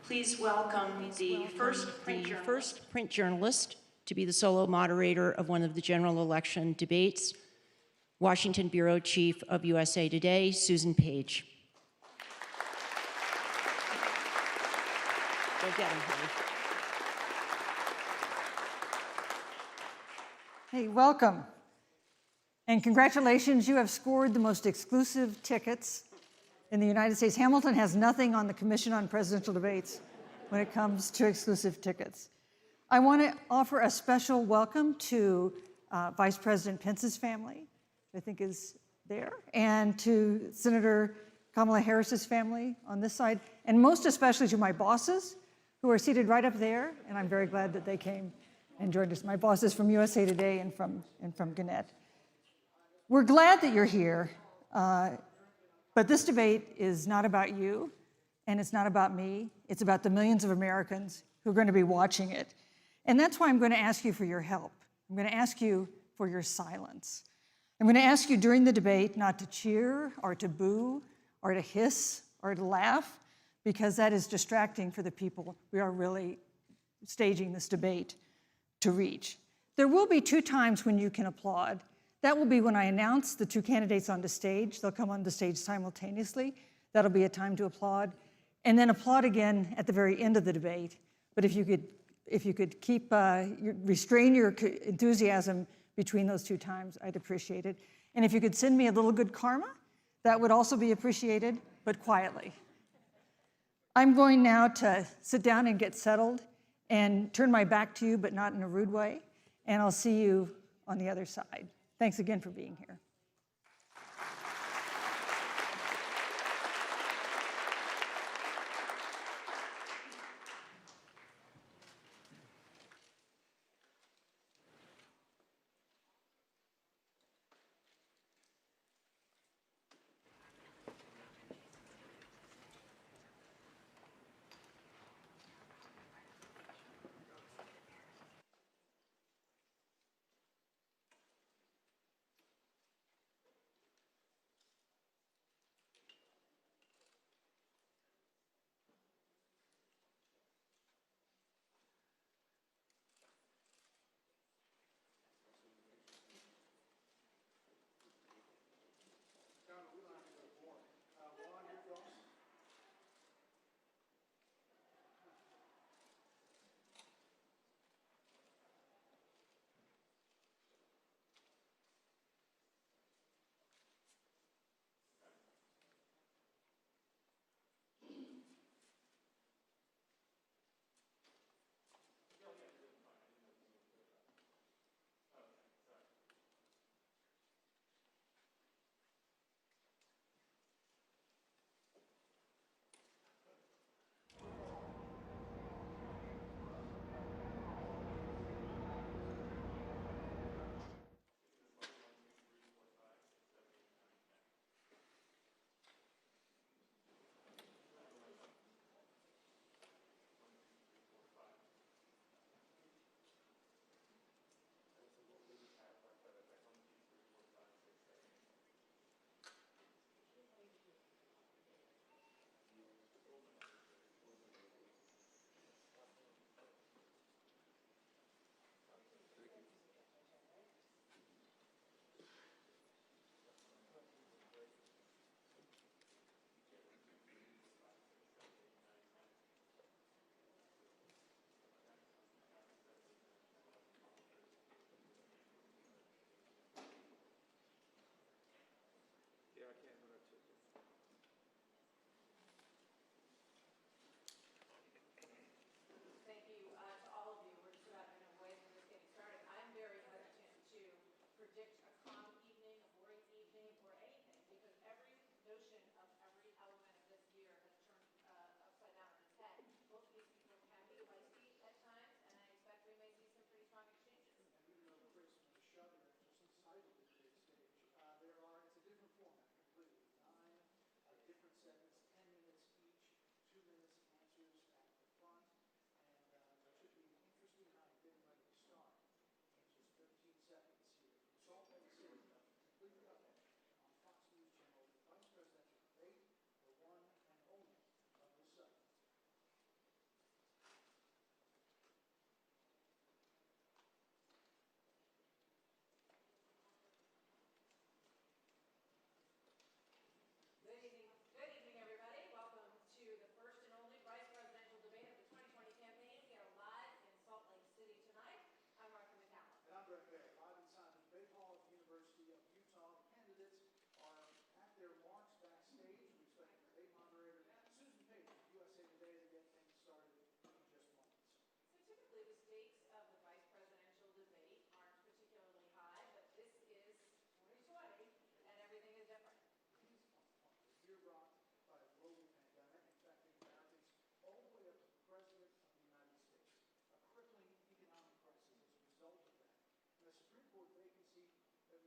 Please welcome the first print journalist to be the solo moderator of one of the general election debates, Washington Bureau Chief of USA Today, Susan Page. Go get him, honey. Hey, welcome. And congratulations, you have scored the most exclusive tickets in the United States. Hamilton has nothing on the Commission on Presidential Debates when it comes to exclusive tickets. I want to offer a special welcome to Vice President Pence's family, I think is there, and to Senator Kamala Harris's family on this side, and most especially to my bosses who are seated right up there, and I'm very glad that they came and joined us. My bosses from USA Today and from Gannett. We're glad that you're here, but this debate is not about you, and it's not about me. It's about the millions of Americans who are going to be watching it. And that's why I'm going to ask you for your help. I'm going to ask you for your silence. I'm going to ask you during the debate not to cheer or to boo or to hiss or to laugh, because that is distracting for the people we are really staging this debate to reach. There will be 2 times when you can applaud. That will be when I announce the 2 candidates on the stage. They'll come on the stage simultaneously. That'll be a time to applaud. And then applaud again at the very end of the debate. But if you could keep, restrain your enthusiasm between those 2 times, I'd appreciate it. And if you could send me a little good karma, that would also be appreciated, but quietly. I'm going now to sit down and get settled and turn my back to you, but not in a rude way. And I'll see you on the other side. Thanks again for being here.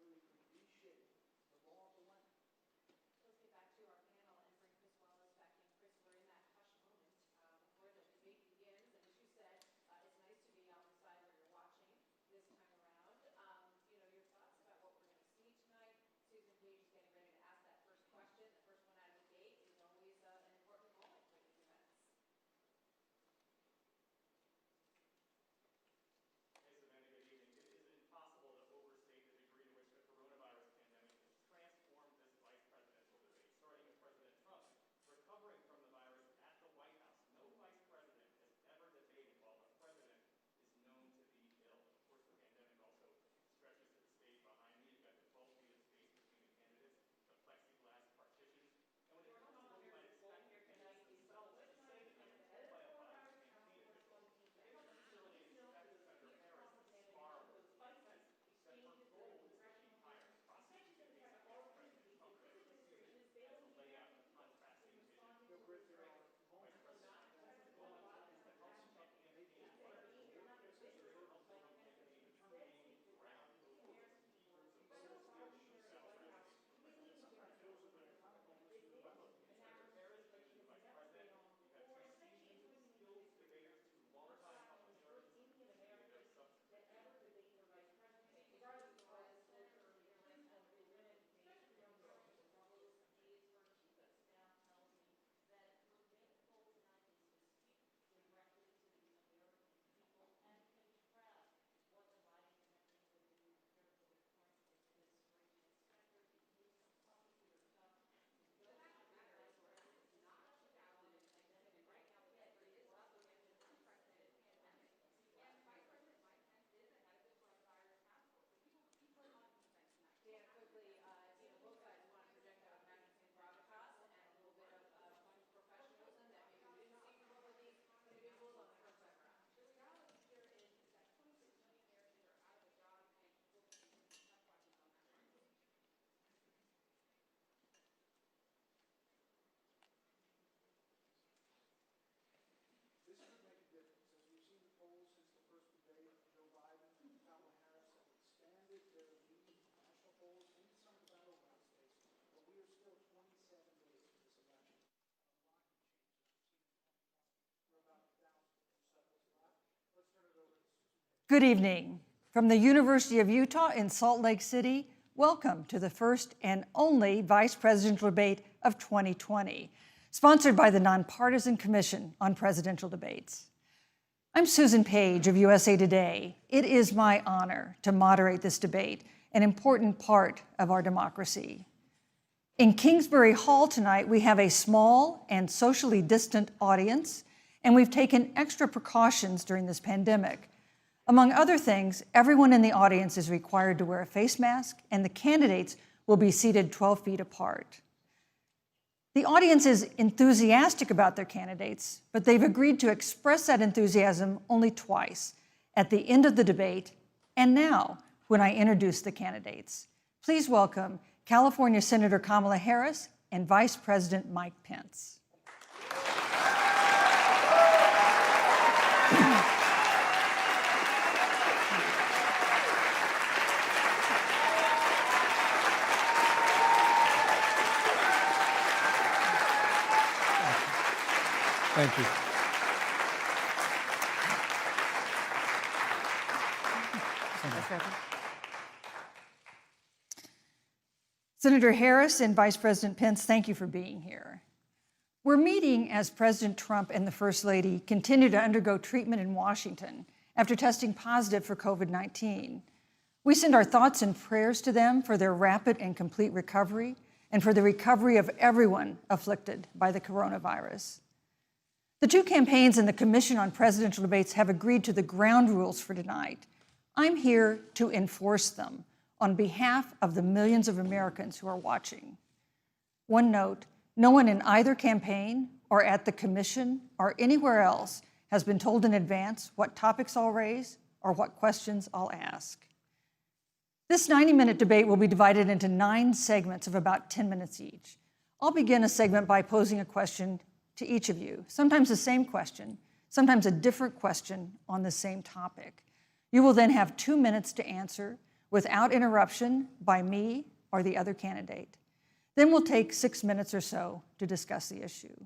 really reshape the law of the land. Let's get back to our panel and bring Chris Wallace back in. Chris, we're in that hush moment before the debate begins. And as you said, it's nice to be on the side where you're watching this time around. Your thoughts about what we're going to see tonight. Susan Page is getting ready to ask that first question. The first one out of the gate is always an important moment for these events. Hey, Savannah, good evening. It is impossible to overstate the degree to which the coronavirus pandemic has transformed this vice presidential debate, starting with President Trump recovering from the virus at the White House. No vice president has ever debated while the president is known to be ill. Of course, the pandemic also stretches to the stage behind me. You've got the 12 feet of space between the candidates, the plexiglass partitions. And when it comes to what we might expect the candidates themselves to say tonight, told by a Biden campaign official, they don't necessarily expect Senator Harris to spar with Pence, that her goal is to keep higher prosecution case against President Trump. But Susan, as a layout of contrasting vision, Vice President Pence's goal is to help Trump campaign ground those people to vote for South. Senator Harris mentioned the vice president. You've got two seasoned, skilled debaters, two longtime public servants. Their substance. Regardless of what is said earlier, let's go through the debate. Rose Hayes for Keep Us Down tells me that your main goal tonight is to speak directly to the American people and contrast what the Biden campaign would do compared to the current administration. Senator, can you tell me for yourself, go to the White House where it's not about the pandemic right now, but it is also against an unprecedented pandemic. And Vice President Mike Pence is the head of the coronavirus task force. So he will be put on defense tonight. Dan, quickly, both sides want to project, I would imagine, some gravitas and a little bit of professionalism that maybe we didn't see from both of these individuals on the first time around. The reality here is that 26 million Americans are out of a job, and we'll see some tough questions on that front. This could make a difference. As we've seen the polls since the first debate, Joe Biden and Kamala Harris have expanded their lead in national polls and some of the battleground states. But we are still 27 days to this election. A lot can change. We're about 1,000 seconds left. Let's turn it over to Susan. Good evening. From the University of Utah in Salt Lake City, welcome to the first and only vice presidential debate of 2020, sponsored by the Nonpartisan Commission on Presidential Debates. I'm Susan Page of USA Today. It is my honor to moderate this debate, an important part of our democracy. In Kingsbury Hall tonight, we have a small and socially distant audience, and we've taken extra precautions during this pandemic. Among other things, everyone in the audience is required to wear a face mask, and the candidates will be seated 12 feet apart. The audience is enthusiastic about their candidates, but they've agreed to express that enthusiasm only twice, at the end of the debate and now when I introduce the candidates. Please welcome California Senator Kamala Harris and Vice President Mike Pence. Thank you. Senator Harris and Vice President Pence, thank you for being here. We're meeting as President Trump and the First Lady continue to undergo treatment in Washington after testing positive for COVID-19. We send our thoughts and prayers to them for their rapid and complete recovery and for the recovery of everyone afflicted by the coronavirus. The two campaigns and the Commission on Presidential Debates have agreed to the ground rules for tonight. I'm here to enforce them on behalf of the millions of Americans who are watching. One note, no one in either campaign or at the Commission or anywhere else has been told in advance what topics I'll raise or what questions I'll ask. This 90-minute debate will be divided into 9 segments of about 10 minutes each. I'll begin a segment by posing a question to each of you, sometimes the same question, sometimes a different question on the same topic. You will then have 2 minutes to answer, without interruption by me or the other candidate. Then we'll take 6 minutes or so to discuss the issue.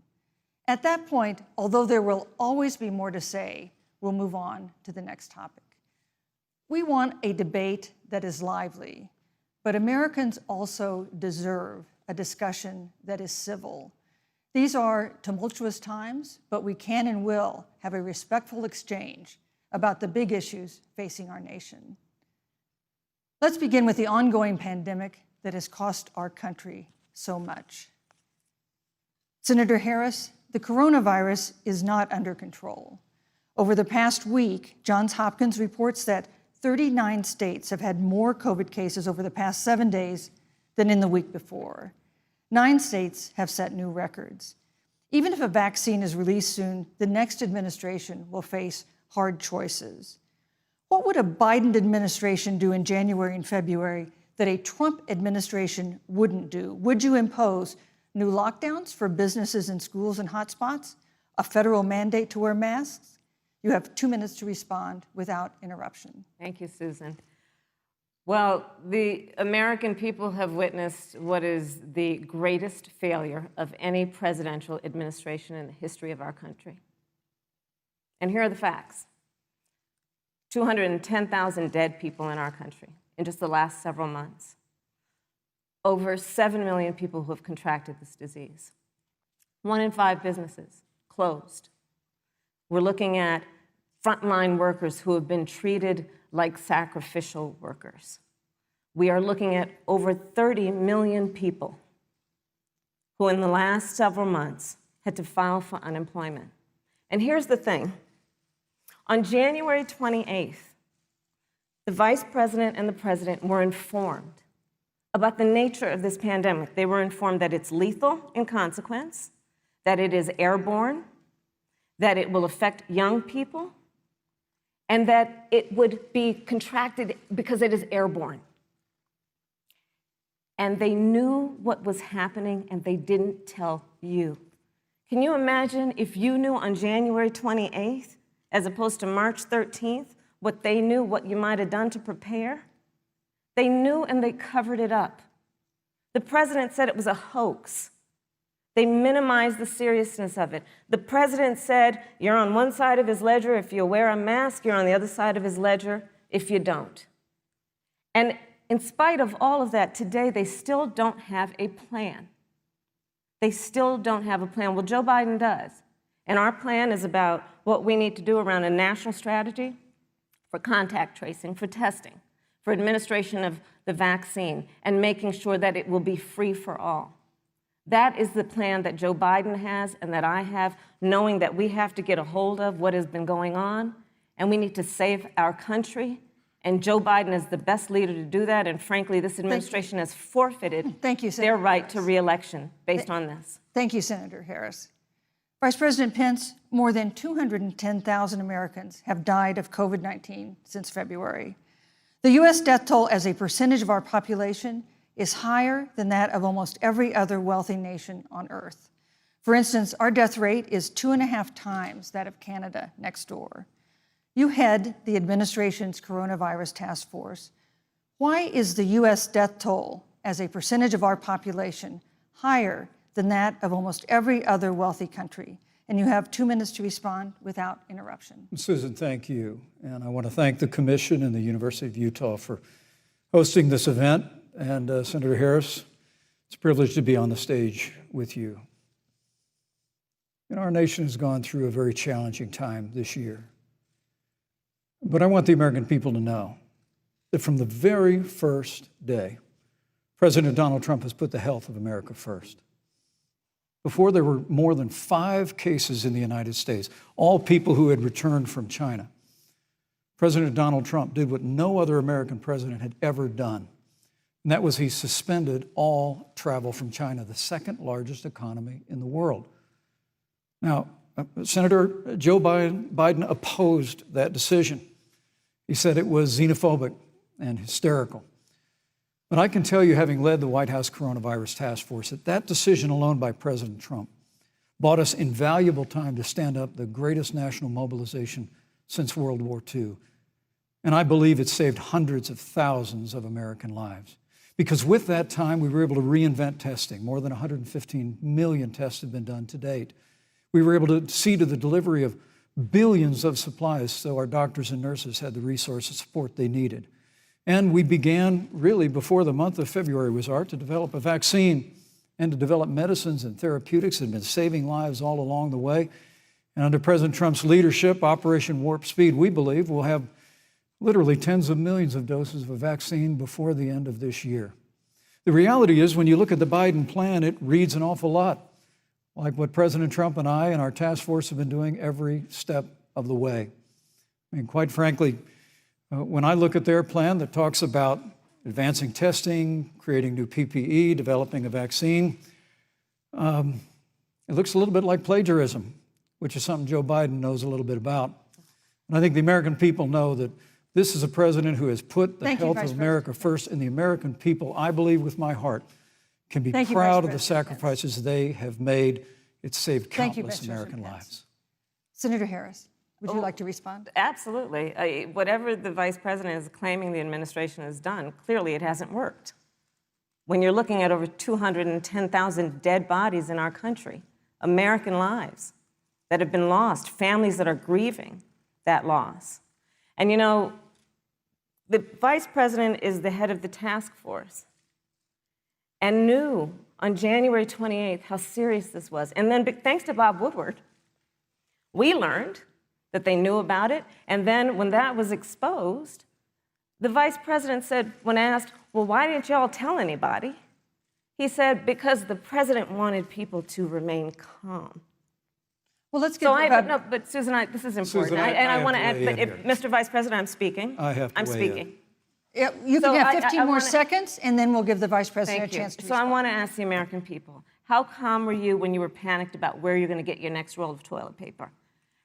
At that point, although there will always be more to say, we'll move on to the next topic. We want a debate that is lively, but Americans also deserve a discussion that is civil. These are tumultuous times, but we can and will have a respectful exchange about the big issues facing our nation. Let's begin with the ongoing pandemic that has cost our country so much. Senator Harris, the coronavirus is not under control. Over the past week, Johns Hopkins reports that 39 states have had more COVID cases over the past 7 days than in the week before. 9 states have set new records. Even if a vaccine is released soon, the next administration will face hard choices. What would a Biden administration do in January and February that a Trump administration wouldn't do? Would you impose new lockdowns for businesses and schools and hotspots? A federal mandate to wear masks? You have 2 minutes to respond without interruption. Thank you, Susan. Well, the American people have witnessed what is the greatest failure of any presidential administration in the history of our country. And here are the facts. 210,000 dead people in our country in just the last several months. Over 7 million people who have contracted this disease. 1 in 5 businesses closed. We're looking at frontline workers who have been treated like sacrificial workers. We are looking at over 30 million people who in the last several months had to file for unemployment. And here's the thing. On January 28th, the vice president and the president were informed about the nature of this pandemic. They were informed that it's lethal in consequence, that it is airborne, that it will affect young people, and that it would be contracted because it is airborne. And they knew what was happening, and they didn't tell you. Can you imagine if you knew on January 28th, as opposed to March 13th, what they knew, what you might have done to prepare? They knew and they covered it up. The president said it was a hoax. They minimized the seriousness of it. The president said, you're on one side of his ledger if you wear a mask, you're on the other side of his ledger if you don't. And in spite of all of that, today they still don't have a plan. They still don't have a plan. Well, Joe Biden does. And our plan is about what we need to do around a national strategy for contact tracing, for testing, for administration of the vaccine, and making sure that it will be free for all. That is the plan that Joe Biden has and that I have, knowing that we have to get a hold of what has been going on, and we need to save our country. And Joe Biden is the best leader to do that, and frankly, this administration has forfeited their right to re-election based on this. Thank you, Senator Harris. Vice President Pence, more than 210,000 Americans have died of COVID-19 since February. The U.S. death toll as a percentage of our population is higher than that of almost every other wealthy nation on earth. For instance, our death rate is 2.5 times that of Canada next door. You head the administration's coronavirus task force. Why is the U.S. death toll as a percentage of our population higher than that of almost every other wealthy country? And you have 2 minutes to respond without interruption. Susan, thank you. And I want to thank the Commission and the University of Utah for hosting this event. And Senator Harris, it's a privilege to be on the stage with you. You know, our nation has gone through a very challenging time this year. But I want the American people to know that from the very first day, President Donald Trump has put the health of America first. Before there were more than 5 cases in the United States, all people who had returned from China, President Donald Trump did what no other American president had ever done. And that was he suspended all travel from China, the second largest economy in the world. Now, Senator Joe Biden opposed that decision. He said it was xenophobic and hysterical. But I can tell you, having led the White House Coronavirus Task Force, that that decision alone by President Trump bought us invaluable time to stand up the greatest national mobilization since World War II. And I believe it saved hundreds of thousands of American lives. Because with that time, we were able to reinvent testing. More than 115 million tests have been done to date. We were able to see to the delivery of billions of supplies so our doctors and nurses had the resource and support they needed. And we began, really before the month of February was out, to develop a vaccine and to develop medicines and therapeutics that have been saving lives all along the way. And under President Trump's leadership, Operation Warp Speed, we believe, will have literally tens of millions of doses of a vaccine before the end of this year. The reality is, when you look at the Biden plan, it reads an awful lot like what President Trump and I and our task force have been doing every step of the way. I mean, quite frankly, when I look at their plan that talks about advancing testing, creating new PPE, developing a vaccine, it looks a little bit like plagiarism, which is something Joe Biden knows a little bit about. And I think the American people know that this is a president who has put the health of America first, and the American people, I believe with my heart, can be proud of the sacrifices they have made. It's saved countless American lives. Senator Harris, would you like to respond? Absolutely. Whatever the vice president is claiming the administration has done, clearly it hasn't worked. When you're looking at over 210,000 dead bodies in our country, American lives that have been lost, families that are grieving that loss. And you know, the vice president is the head of the task force and knew on January 28th how serious this was. And then thanks to Bob Woodward, we learned that they knew about it. And then when that was exposed, the vice president said, when asked, well, why didn't y'all tell anybody? He said, because the president wanted people to remain calm. Well, let's get no, but Susan, this is important. Susan, I want to have to add, weigh but in Mr. Vice President, I'm speaking. I have to I'm weigh in. speaking. Yeah, you can So have 15 more wanna- seconds, and then we'll give the vice president Thank a you. chance to So I respond. want to ask the American people, how calm were you when you were panicked about where you're going to get your next roll of toilet paper?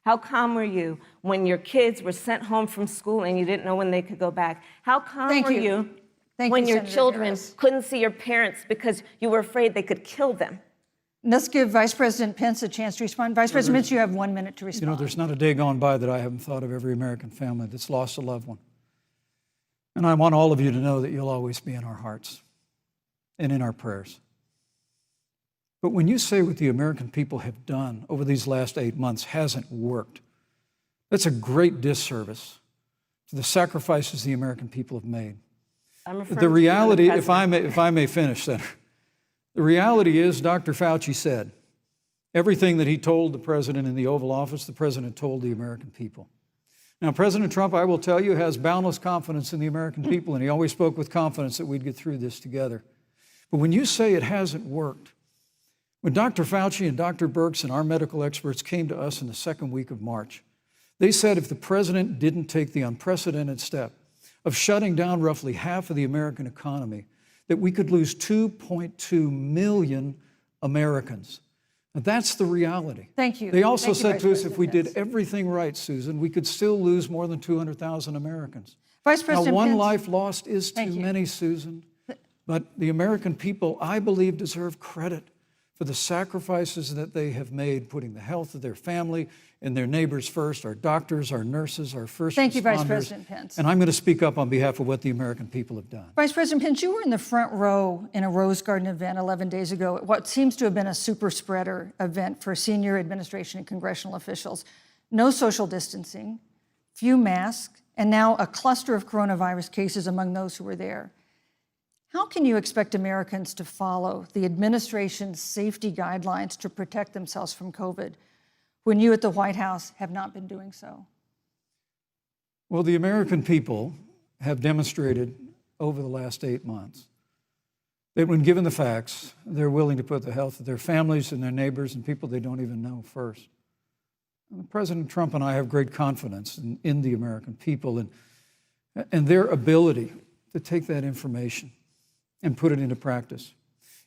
How calm were you when your kids were sent home from school and you didn't know when they could go back? How calm were you when your children couldn't see your parents because you were afraid they could kill them? Let's give Vice President Pence a chance to respond. Vice President Pence, you have 1 minute to respond. You know, there's not a day gone by that I haven't thought of every American family that's lost a loved one. And I want all of you to know that you'll always be in our hearts and in our prayers. But when you say what the American people have done over these last 8 months hasn't worked, that's a great disservice to the sacrifices the American people have made. The reality, if I may finish, Senator, the reality is Dr. Fauci said everything that he told the president in the Oval Office, the president told the American people. Now, President Trump, I will tell you, has boundless confidence in the American people, and he always spoke with confidence that we'd get through this together. But when you say it hasn't worked, when Dr. Fauci and Dr. Birx and our medical experts came to us in the second week of March, they said if the president didn't take the unprecedented step of shutting down roughly half of the American economy, that we could lose 2.2 million Americans. Now, that's the reality. Thank you. They also Thank you, said Vice to us, if we President did everything right, Susan, we could still lose more than 200,000 Americans. Vice President Now, one Pence, life lost is too many, Susan. But the American people, I believe, deserve credit for the sacrifices that they have made, putting the health of their family and their neighbors first, our doctors, our nurses, our first responders. Thank you, Vice President Pence. And I'm going to speak up on behalf of what the American people have done. Vice President Pence, you were in the front row in a Rose Garden event 11 days ago at what seems to have been a super spreader event for senior administration and congressional officials. No social distancing, few masks, and now a cluster of coronavirus cases among those who were there. How can you expect Americans to follow the administration's safety guidelines to protect themselves from COVID when you at the White House have not been doing so? Well, the American people have demonstrated over the last 8 months that when given the facts, they're willing to put the health of their families and their neighbors and people they don't even know first. President Trump and I have great confidence in the American people and their ability to take that information and put it into practice.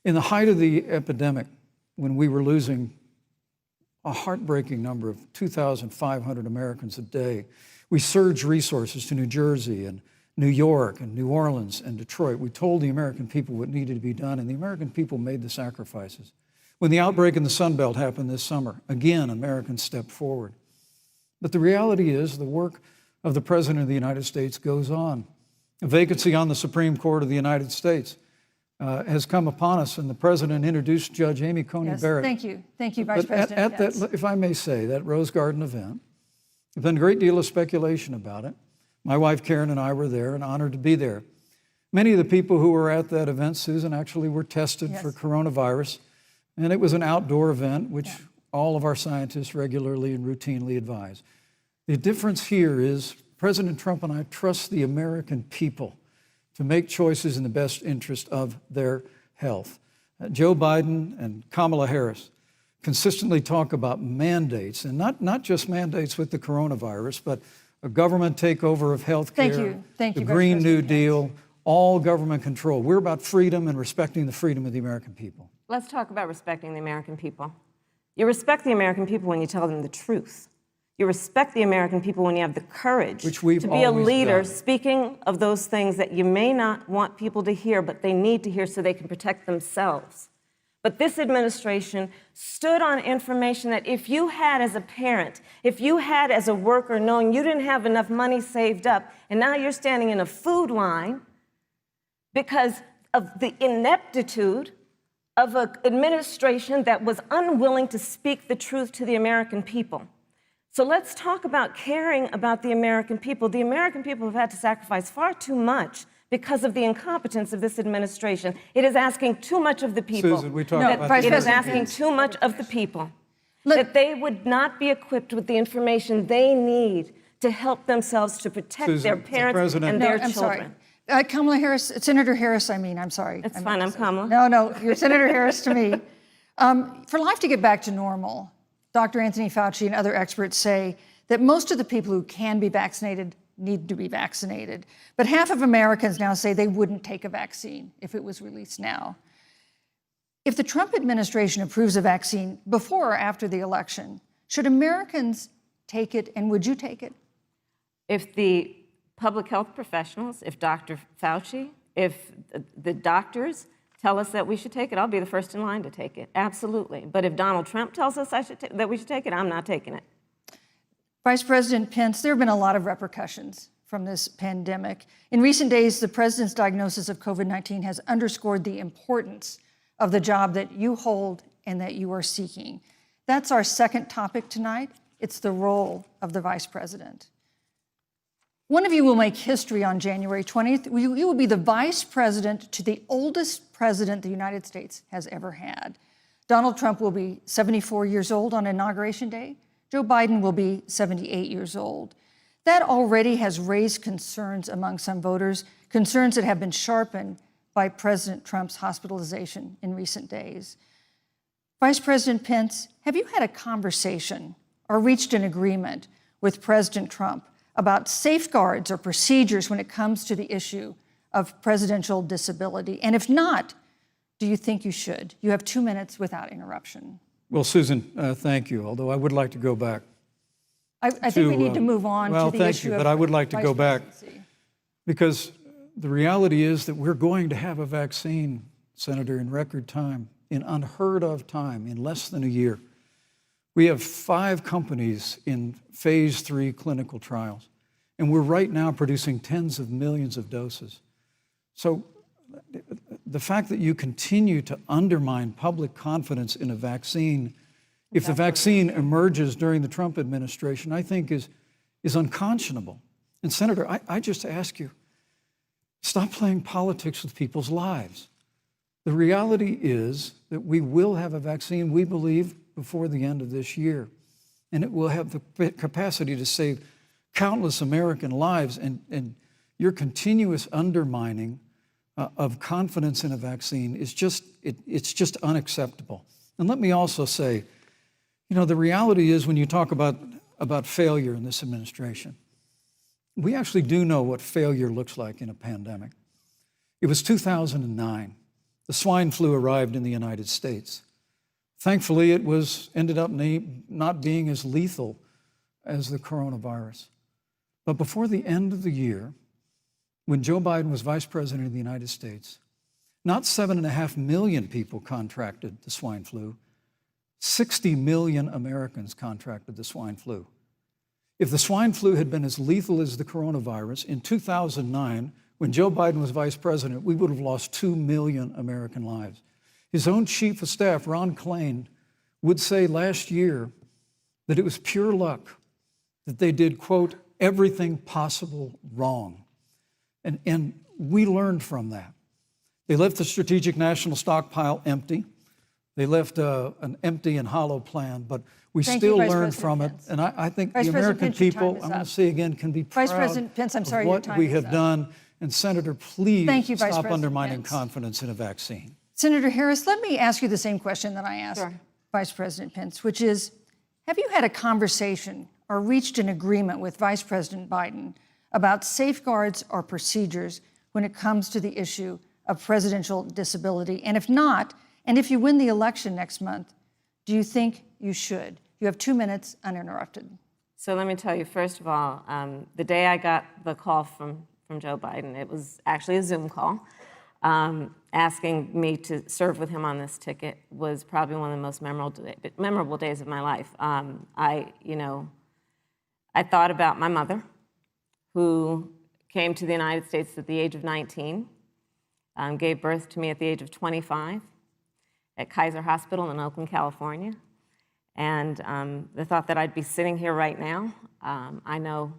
In the height of the epidemic, when we were losing a heartbreaking number of 2,500 Americans a day, we surged resources to New Jersey and New York and New Orleans and Detroit. We told the American people what needed to be done, and the American people made the sacrifices. When the outbreak in the Sun Belt happened this summer, again, Americans stepped forward. But the reality is the work of the President of the United States goes on. A vacancy on the Supreme Court of the United States has come upon us, and the President introduced Judge Amy Coney Yes, Barrett. thank you. Thank you, Vice But President at Pence. that, if I may say, that Rose Garden event, there's been a great deal of speculation about it. My wife Karen and I were there and honored to be there. Many of the people who were at that event, Susan, actually were tested Yes. for coronavirus, and it was an outdoor event, which all of our scientists regularly and routinely advise. The difference here is President Trump and I trust the American people to make choices in the best interest of their health. Joe Biden and Kamala Harris consistently talk about mandates, and not just mandates with the coronavirus, but a government takeover of health care, Thank you, the Vice Green New President Pence. Deal, all government control. We're about freedom and respecting the freedom of the American people. Let's talk about respecting the American people. You respect the American people when you tell them the truth. You respect the American people when you have the courage Which we've to be a always leader done. speaking of those things that you may not want people to hear, but they need to hear so they can protect themselves. But this administration stood on information that if you had as a parent, if you had as a worker, knowing you didn't have enough money saved up, and now you're standing in a food line because of the ineptitude of an administration that was unwilling to speak the truth to the American people. So let's talk about caring about the American people. The American people have had to sacrifice far too much because of the incompetence of this administration. It is asking too much of the people. Susan, we talked No, about Vice this. It is President asking Pence. too much of the people. Look- That they would not be equipped with the information they need to help themselves to protect Susan, their the parents President- and No, their I'm children. sorry. Kamala Harris, Senator Harris, I'm sorry. It's I meant fine, to I'm say- Kamala. No, you're Senator Harris to me. For life to get back to normal, Dr. Anthony Fauci and other experts say that most of the people who can be vaccinated need to be vaccinated. But half of Americans now say they wouldn't take a vaccine if it was released now. If the Trump administration approves a vaccine before or after the election, should Americans take it, and would you take it? If the public health professionals, if Dr. Fauci, if the doctors tell us that we should take it, I'll be the first in line to take it, absolutely. But if Donald Trump tells us that we should take it, I'm not taking it. Vice President Pence, there have been a lot of repercussions from this pandemic. In recent days, the president's diagnosis of COVID-19 has underscored the importance of the job that you hold and that you are seeking. That's our second topic tonight. It's the role of the vice president. One of you will make history on January 20th. You will be the vice president to the oldest president the United States has ever had. Donald Trump will be 74 years old on Inauguration Day. Joe Biden will be 78 years old. That already has raised concerns among some voters, concerns that have been sharpened by President Trump's hospitalization in recent days. Vice President Pence, have you had a conversation or reached an agreement with President Trump about safeguards or procedures when it comes to the issue of presidential disability? And if not, do you think you should? You have 2 minutes without interruption. Well, Susan, thank you, although I would like to go back. I think we need to move on well, to the thank issue you, of but I would like to vice go back presidency. because the reality is that we're going to have a vaccine, Senator, in record time, in unheard of time, in less than a year. We have 5 companies in phase 3 clinical trials, and we're right now producing tens of millions of doses. So the fact that you continue to undermine public confidence in a vaccine, if the vaccine emerges during the Trump administration, I think is unconscionable. And Senator, I just ask you, stop playing politics with people's lives. The reality is that we will have a vaccine, we believe, before the end of this year. And it will have the capacity to save countless American lives. And your continuous undermining of confidence in a vaccine is it's just unacceptable. And let me also say, you know, the reality is when you talk about failure in this administration, we actually do know what failure looks like in a pandemic. It was 2009. The swine flu arrived in the United States. Thankfully, it ended up not being as lethal as the coronavirus. But before the end of the year, when Joe Biden was vice president of the United States, not 7.5 million people contracted the swine flu, 60 million Americans contracted the swine flu. If the swine flu had been as lethal as the coronavirus, in 2009, when Joe Biden was vice president, we would have lost 2 million American lives. His own chief of staff, Ron Klain, would say last year that it was pure luck that they did, quote, everything possible wrong. And we learned from that. They left the strategic national stockpile empty. They left an empty and hollow plan, but we still learned from it. And I think the American people, I'm going to say again, can be proud of what we have done. And Senator, please stop undermining confidence in a vaccine. Senator Harris, let me ask you the same question that I asked Vice President Pence, which is, have you had a conversation or reached an agreement with Vice President Biden about safeguards or procedures when it comes to the issue of presidential disability? And if not, and if you win the election next month, do you think you should? You have 2 minutes uninterrupted. So let me tell you, first of all, the day I got the call from Joe Biden, it was actually a Zoom call, asking me to serve with him on this ticket was probably one of the most memorable days of my life. I thought about my mother, who came to the United States at the age of 19, gave birth to me at the age of 25 at Kaiser Hospital in Oakland, California. And the thought that I'd be sitting here right now, I know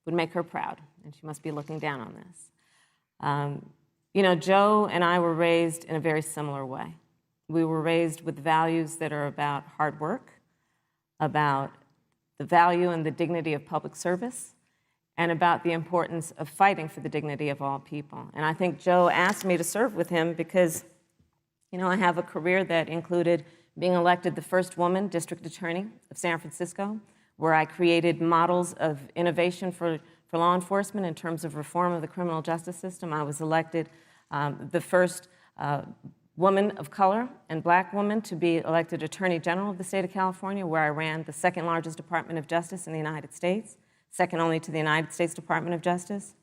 would make her proud, and she must be looking down on this. Joe and I were raised in a very similar way. We were raised with values that are about hard work, about the value and the dignity of public service, and about the importance of fighting for the dignity of all people. And I think Joe asked me to serve with him because, I have a career that included being elected the first woman district attorney of San Francisco, where I created models of innovation for law enforcement in terms of reform of the criminal justice system. I was elected the first woman of color and black woman to be elected Attorney General of the state of California, where I ran the second largest Department of Justice in the United States, second only to the United States Department of Justice.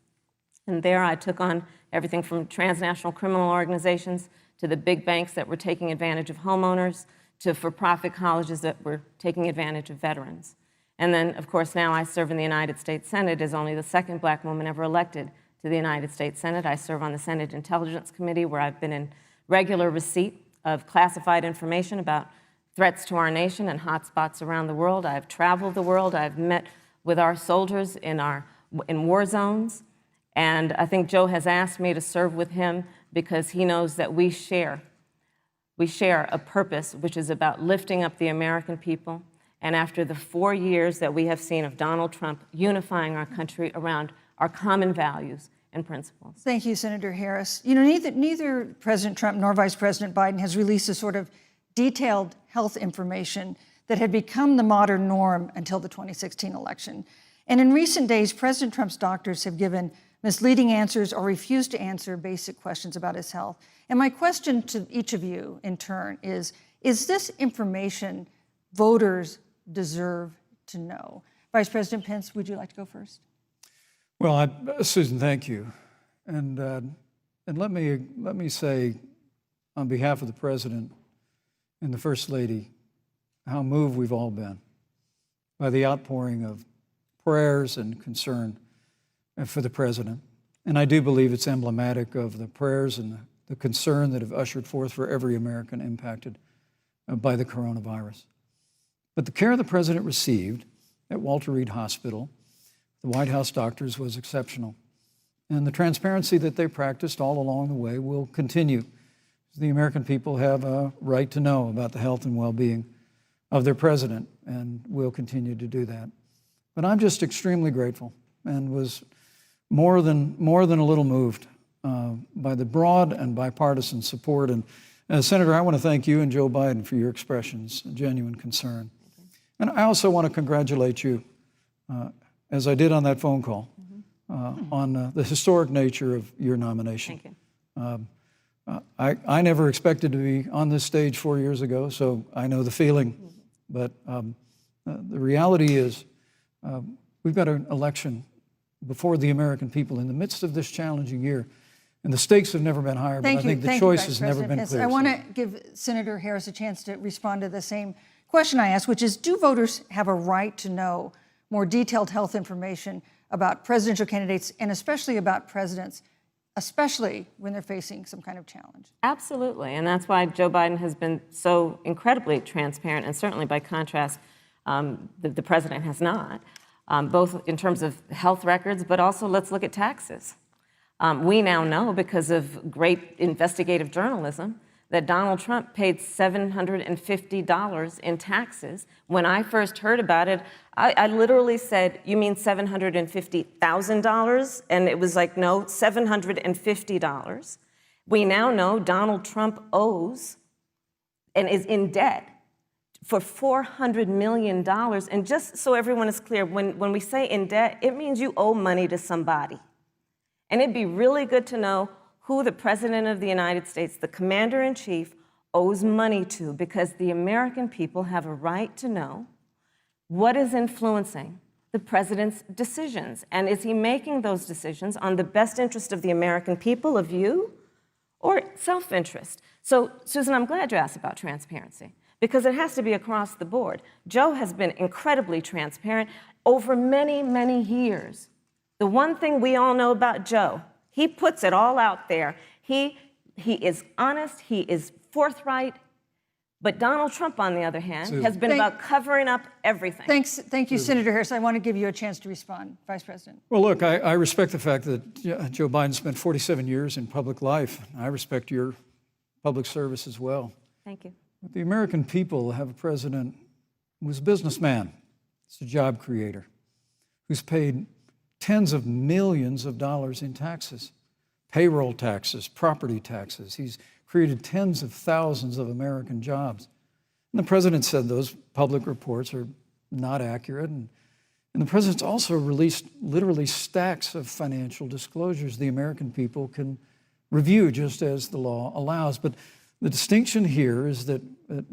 And there I took on everything from transnational criminal organizations to the big banks that were taking advantage of homeowners, to for-profit colleges that were taking advantage of veterans. And then, of course, now I serve in the United States Senate as only the second black woman ever elected to the United States Senate. I serve on the Senate Intelligence Committee, where I've been in regular receipt of classified information about threats to our nation and hotspots around the world. I've traveled the world. I've met with our soldiers in war zones. And I think Joe has asked me to serve with him because he knows that we share a purpose which is about lifting up the American people. And after the 4 years that we have seen of Donald Trump unifying our country around our common values and principles. Thank you, Senator Harris. Neither President Trump nor Vice President Biden has released a sort of detailed health information that had become the modern norm until the 2016 election. And in recent days, President Trump's doctors have given misleading answers or refused to answer basic questions about his health. And my question to each of you in turn is this information voters deserve to know? Vice President Pence, would you like to go first? Well, Susan, thank you. And let me say, on behalf of the President and the First Lady, how moved we've all been by the outpouring of prayers and concern for the President. And I do believe it's emblematic of the prayers and the concern that have ushered forth for every American impacted by the coronavirus. But the care the President received at Walter Reed Hospital, the White House doctors, was exceptional. And the transparency that they practiced all along the way will continue. The American people have a right to know about the health and well-being of their President, and will continue to do that. But I'm just extremely grateful and was more than a little moved by the broad and bipartisan support. And Senator, I want to thank you and Joe Biden for your expressions, genuine concern. And I also want to congratulate you, as I did on that phone call, on the historic nature of your nomination. Thank you. I never expected to be on this stage 4 years ago, so I know the feeling. But the reality is we've got an election before the American people in the midst of this challenging year. And the stakes have never been higher, but I think the choice has never been clearer. I want to give Senator Harris a chance to respond to the same question I asked, which is, do voters have a right to know more detailed health information about presidential candidates and especially about presidents, especially when they're facing some kind of challenge? Absolutely, and that's why Joe Biden has been so incredibly transparent, and certainly by contrast, the president has not, both in terms of health records, but also let's look at taxes. We now know, because of great investigative journalism, that Donald Trump paid $750 in taxes. When I first heard about it, I literally said, "You mean $750,000?" And it was like, no, $750. We now know Donald Trump owes and is in debt for $400 million. And just so everyone is clear, when we say in debt, it means you owe money to somebody. And it'd be really good to know who the President of the United States, the Commander-in-Chief, owes money to, because the American people have a right to know what is influencing the President's decisions. And is he making those decisions on the best interest of the American people, of you, or self-interest? So, Susan, I'm glad you asked about transparency, because it has to be across the board. Joe has been incredibly transparent over many, many years. The one thing we all know about Joe, he puts it all out there. He is honest, he is forthright. But Donald Trump, on the other hand, has been about covering up everything. Thank you, Senator Harris. I want to give you a chance to respond, Vice President. Well, look, I respect the fact that Joe Biden spent 47 years in public life. I respect your public service as well. Thank you. But the American people have a president who's a businessman, he's a job creator, who's paid tens of millions of dollars in taxes, payroll taxes, property taxes. He's created tens of thousands of American jobs. And the president said those public reports are not accurate. And the president's also released literally stacks of financial disclosures the American people can review just as the law allows. But the distinction here is that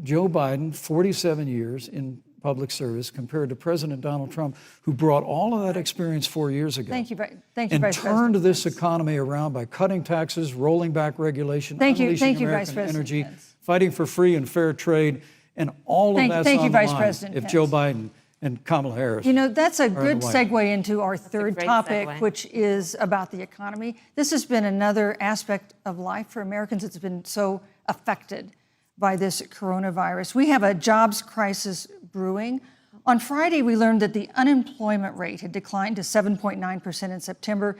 Joe Biden, 47 years in public service, compared to President Donald Trump, who brought all of that experience 4 years ago. Thank you, Vice and President. turned this economy around by cutting taxes, rolling back regulation, unleashing American energy, fighting for free and fair trade, and all of that's on the line if Joe Biden and Kamala Harris. You know, that's a good segue into our third topic, which is about the economy. This has been another aspect of life for Americans that's been so affected by this coronavirus. We have a jobs crisis brewing. On Friday, we learned that the unemployment rate had declined to 7.9% in September,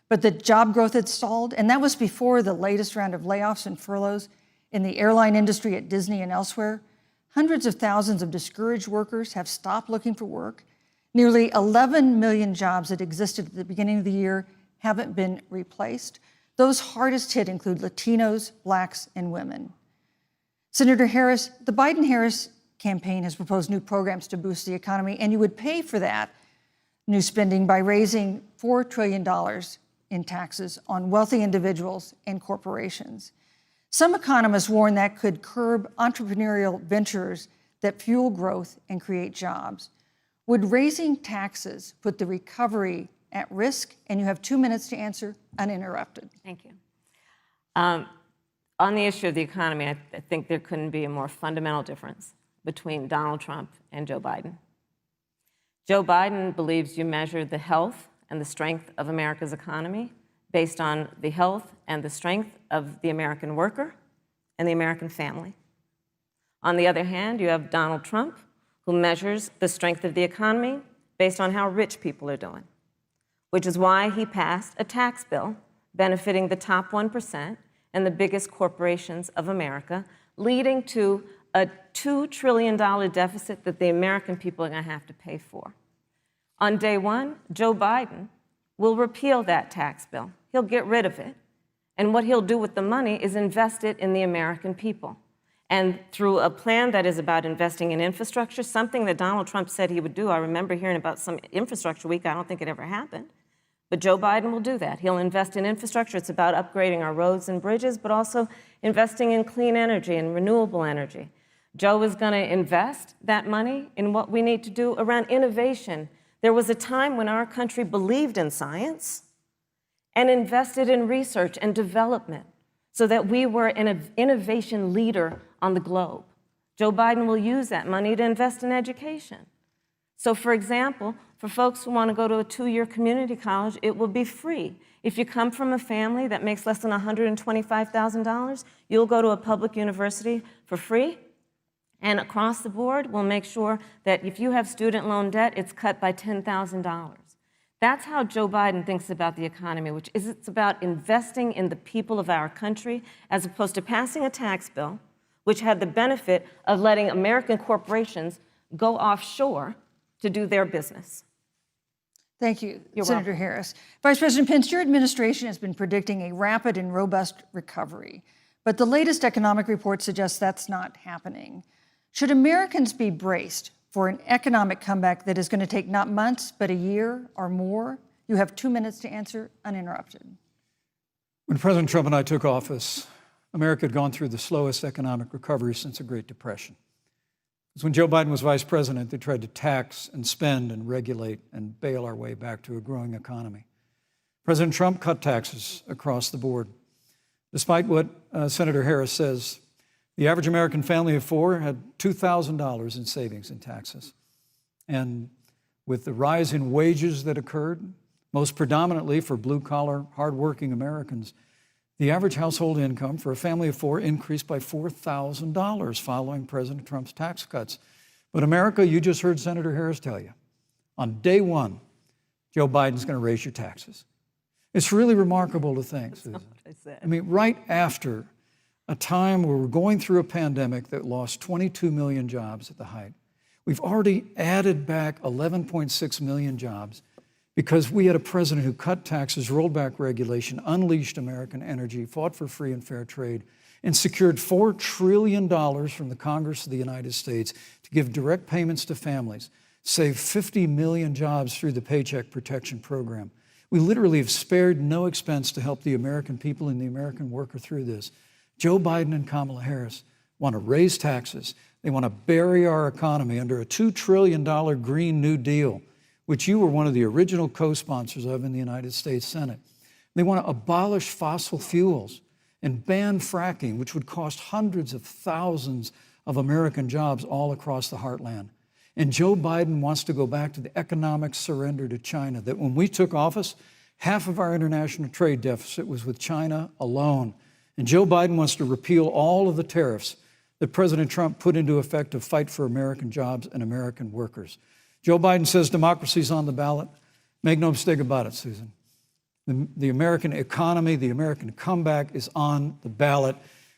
but the job growth had stalled, and that was before the latest round of layoffs and furloughs in the airline industry at Disney and elsewhere. Hundreds of thousands of discouraged workers have stopped looking for work. Nearly 11 million jobs that existed at the beginning of the year haven't been replaced. Those hardest hit include Latinos, Blacks, and women. Senator Harris, the Biden-Harris campaign has proposed new programs to boost the economy, and you would pay for that new spending by raising $4 trillion in taxes on wealthy individuals and corporations. Some economists warn that could curb entrepreneurial ventures that fuel growth and create jobs. Would raising taxes put the recovery at risk? And you have 2 minutes to answer uninterrupted. Thank you. On the issue of the economy, I think there couldn't be a more fundamental difference between Donald Trump and Joe Biden. Joe Biden believes you measure the health and the strength of America's economy based on the health and the strength of the American worker and the American family. On the other hand, you have Donald Trump, who measures the strength of the economy based on how rich people are doing, which is why he passed a tax bill benefiting the top 1% and the biggest corporations of America, leading to a $2 trillion deficit that the American people are going to have to pay for. On day one, Joe Biden will repeal that tax bill. He'll get rid of it. And what he'll do with the money is invest it in the American people. And through a plan that is about investing in infrastructure, something that Donald Trump said he would do. I remember hearing about some infrastructure week. I don't think it ever happened. But Joe Biden will do that. He'll invest in infrastructure. It's about upgrading our roads and bridges, but also investing in clean energy and renewable energy. Joe is going to invest that money in what we need to do around innovation. There was a time when our country believed in science and invested in research and development so that we were an innovation leader on the globe. Joe Biden will use that money to invest in education. So, for example, For folks who want to go to a 2-year community college, it will be free. If you come from a family that makes less than $125,000, you'll go to a public university for free. And across the board, we'll make sure that if you have student loan debt, it's cut by $10,000. That's how Joe Biden thinks about the economy, which is it's about investing in the people of our country as opposed to passing a tax bill, which had the benefit of letting American corporations go offshore to do their business. Thank you, You're Senator welcome. Harris. Vice President Pence, your administration has been predicting a rapid and robust recovery, but the latest economic report suggests that's not happening. Should Americans be braced for an economic comeback that is going to take not months, but a year or more? You have 2 minutes to answer, uninterrupted. When President Trump and I took office, America had gone through the slowest economic recovery since the Great Depression. Because when Joe Biden was vice president, they tried to tax and spend and regulate and bail our way back to a growing economy. President Trump cut taxes across the board. Despite what Senator Harris says, the average American family of 4 had $2,000 in savings in taxes. And with the rise in wages that occurred, most predominantly for blue-collar, hardworking Americans, the average household income for a family of 4 increased by $4,000 following President Trump's tax cuts. But America, you just heard Senator Harris tell you, on day one, Joe Biden's going to raise your taxes. It's really remarkable to think, Susan. I mean, right after a time where we're going through a pandemic that lost 22 million jobs at the height, we've already added back 11.6 million jobs because we had a president who cut taxes, rolled back regulation, unleashed American energy, fought for free and fair trade, and secured $4 trillion from the Congress of the United States to give direct payments to families, save 50 million jobs through the Paycheck Protection Program. We literally have spared no expense to help the American people and the American worker through this. Joe Biden and Kamala Harris want to raise taxes. They want to bury our economy under a $2 trillion Green New Deal, which you were one of the original co-sponsors of in the United States Senate. They want to abolish fossil fuels and ban fracking, which would cost hundreds of thousands of American jobs all across the heartland. And Joe Biden wants to go back to the economic surrender to China, that when we took office, half of our international trade deficit was with China alone. And Joe Biden wants to repeal all of the tariffs that President Trump put into effect to fight for American jobs and American workers. Joe Biden says democracy's on the ballot. Make no mistake about it, Susan. The American economy, the American comeback is on the ballot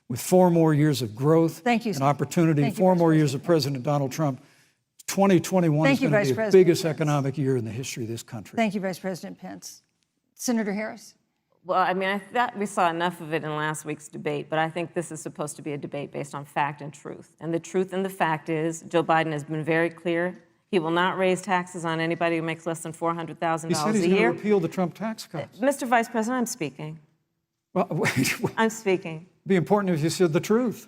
with 4 more years of growth and opportunity, 4 more years of President Donald Trump. 2021 is going to be the biggest economic year in the history of this country. Thank you, Vice President Pence. Senator Harris. Well, I mean, I thought we saw enough of it in last week's debate, but I think this is supposed to be a debate based on fact and truth. And the truth and the fact is, Joe Biden has been very clear. He will not raise taxes on anybody who makes less than $400,000 a year. He said he's going to repeal the Trump tax cuts. Mr. Vice President, I'm speaking. Well, wait. I'm speaking. It'd be important if you said the truth.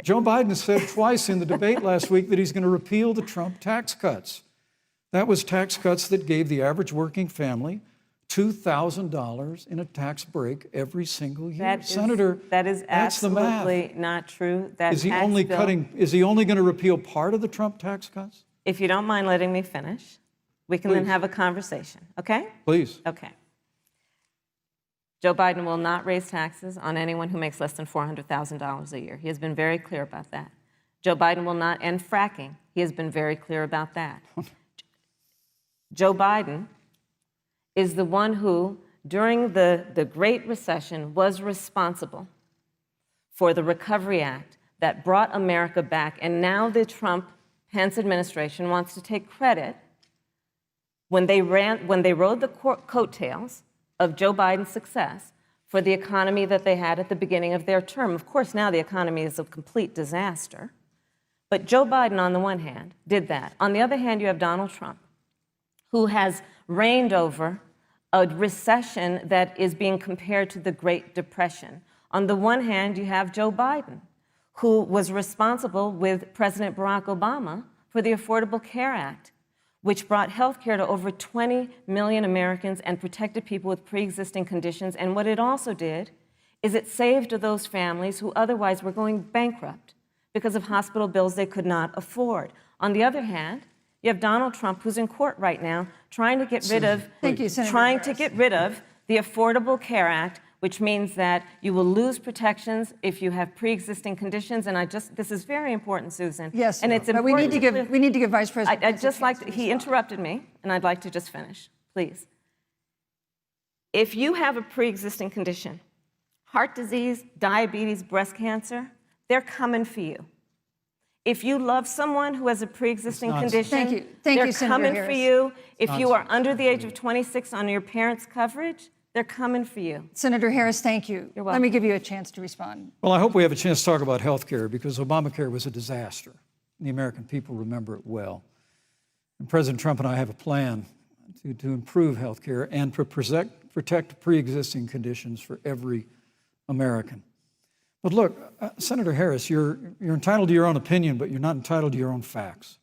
Joe Biden said twice in the debate last week that he's going to repeal the Trump tax cuts. That was tax cuts that gave the average working family $2,000 in a tax break every single year. Senator, that is that's the math. absolutely not true. That is he only going to repeal part of the Trump tax cuts? If you don't mind letting me finish, we can then have a conversation, okay? Please. Okay. Joe Biden will not raise taxes on anyone who makes less than $400,000 a year. He has been very clear about that. Joe Biden will not end fracking. He has been very clear about that. Joe Biden is the one who, during the Great Recession, was responsible for the Recovery Act that brought America back. And now the Trump-Pence administration wants to take credit when they rode the coattails of Joe Biden's success for the economy that they had at the beginning of their term. Of course, now the economy is a complete disaster. But Joe Biden, on the one hand, did that. On the other hand, you have Donald Trump, who has reigned over a recession that is being compared to the Great Depression. On the one hand, you have Joe Biden, who was responsible with President Barack Obama for the Affordable Care Act, which brought health care to over 20 million Americans and protected people with pre-existing conditions. And what it also did is it saved those families who otherwise were going bankrupt because of hospital bills they could not afford. On the other hand, You have Donald Trump, who's in court right now, trying to get rid of Thank you, Senator trying to Harris. get rid of the Affordable Care Act, which means that you will lose protections if you have pre-existing conditions. And this is very important, Susan. Yes, and it's but important. we need to give Vice President. I'd Pence a just like chance to, to he respond. interrupted me, and I'd like to just finish, please. If you have a pre-existing condition, heart disease, diabetes, breast cancer, they're coming for you. If you love someone who has a pre-existing condition, Thank you. Thank they're you, Senator coming Harris. for you. If you are under the age of 26 on your parents' coverage, they're coming for you. Senator Harris, thank you. You're Let me welcome. give you a chance to respond. Well, I hope we have a chance to talk about health care because Obamacare was a disaster. The American people remember it well. And President Trump and I have a plan to improve health care and to protect pre-existing conditions for every American. But look, Senator Harris, you're entitled to your own opinion, but you're not entitled to your own facts.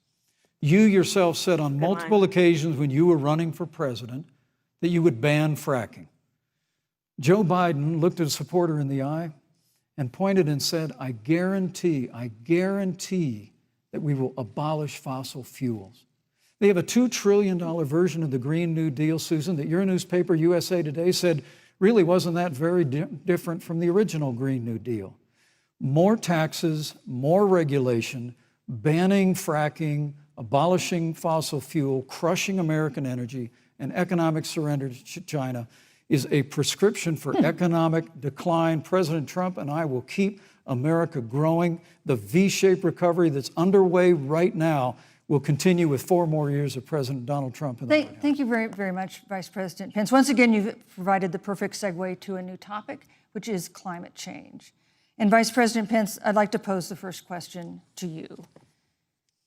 You yourself said on multiple occasions when you were running for president that you would ban fracking. Joe Biden looked at a supporter in the eye and pointed and said, I guarantee that we will abolish fossil fuels. They have a $2 trillion version of the Green New Deal, Susan, that your newspaper, USA Today, said really wasn't that very different from the original Green New Deal. More taxes, more regulation, banning fracking, abolishing fossil fuel, crushing American energy, and economic surrender to China is a prescription for economic decline. President Trump and I will keep America growing. The V-shaped recovery that's underway right now will continue with 4 more years of President Donald Trump in the White House. Thank you very, very much, Vice President Pence. Once again, you've provided the perfect segue to a new topic, which is climate change. And Vice President Pence, I'd like to pose the first question to you.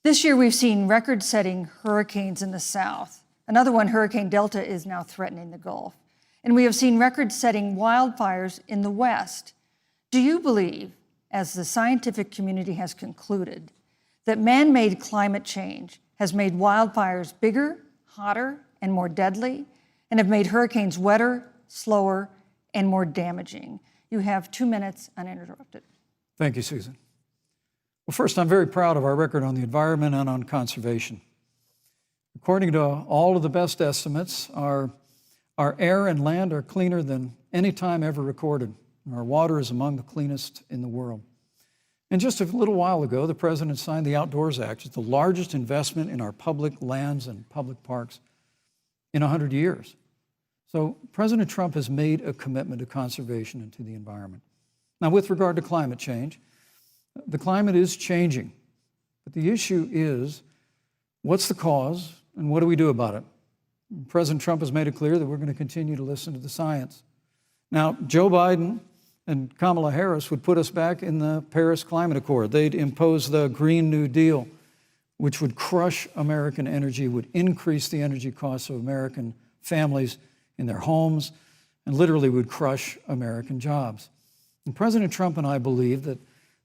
This year, we've seen record-setting hurricanes in the South. Another one, Hurricane Delta, is now threatening the Gulf. And we have seen record-setting wildfires in the West. Do you believe, as the scientific community has concluded, that man-made climate change has made wildfires bigger, hotter, and more deadly, and have made hurricanes wetter, slower, and more damaging? You have 2 minutes uninterrupted. Thank you, Susan. Well, first, I'm very proud of our record on the environment and on conservation. According to all of the best estimates, our air and land are cleaner than any time ever recorded. Our water is among the cleanest in the world. And just a little while ago, the President signed the Outdoors Act. It's the largest investment in our public lands and public parks in 100 years. So President Trump has made a commitment to conservation and to the environment. Now, with regard to climate change, the climate is changing. But the issue is, what's the cause and what do we do about it? President Trump has made it clear that we're going to continue to listen to the science. Now, Joe Biden and Kamala Harris would put us back in the Paris Climate Accord. They'd impose the Green New Deal, which would crush American energy, would increase the energy costs of American families in their homes, and literally would crush American jobs. And President Trump and I believe that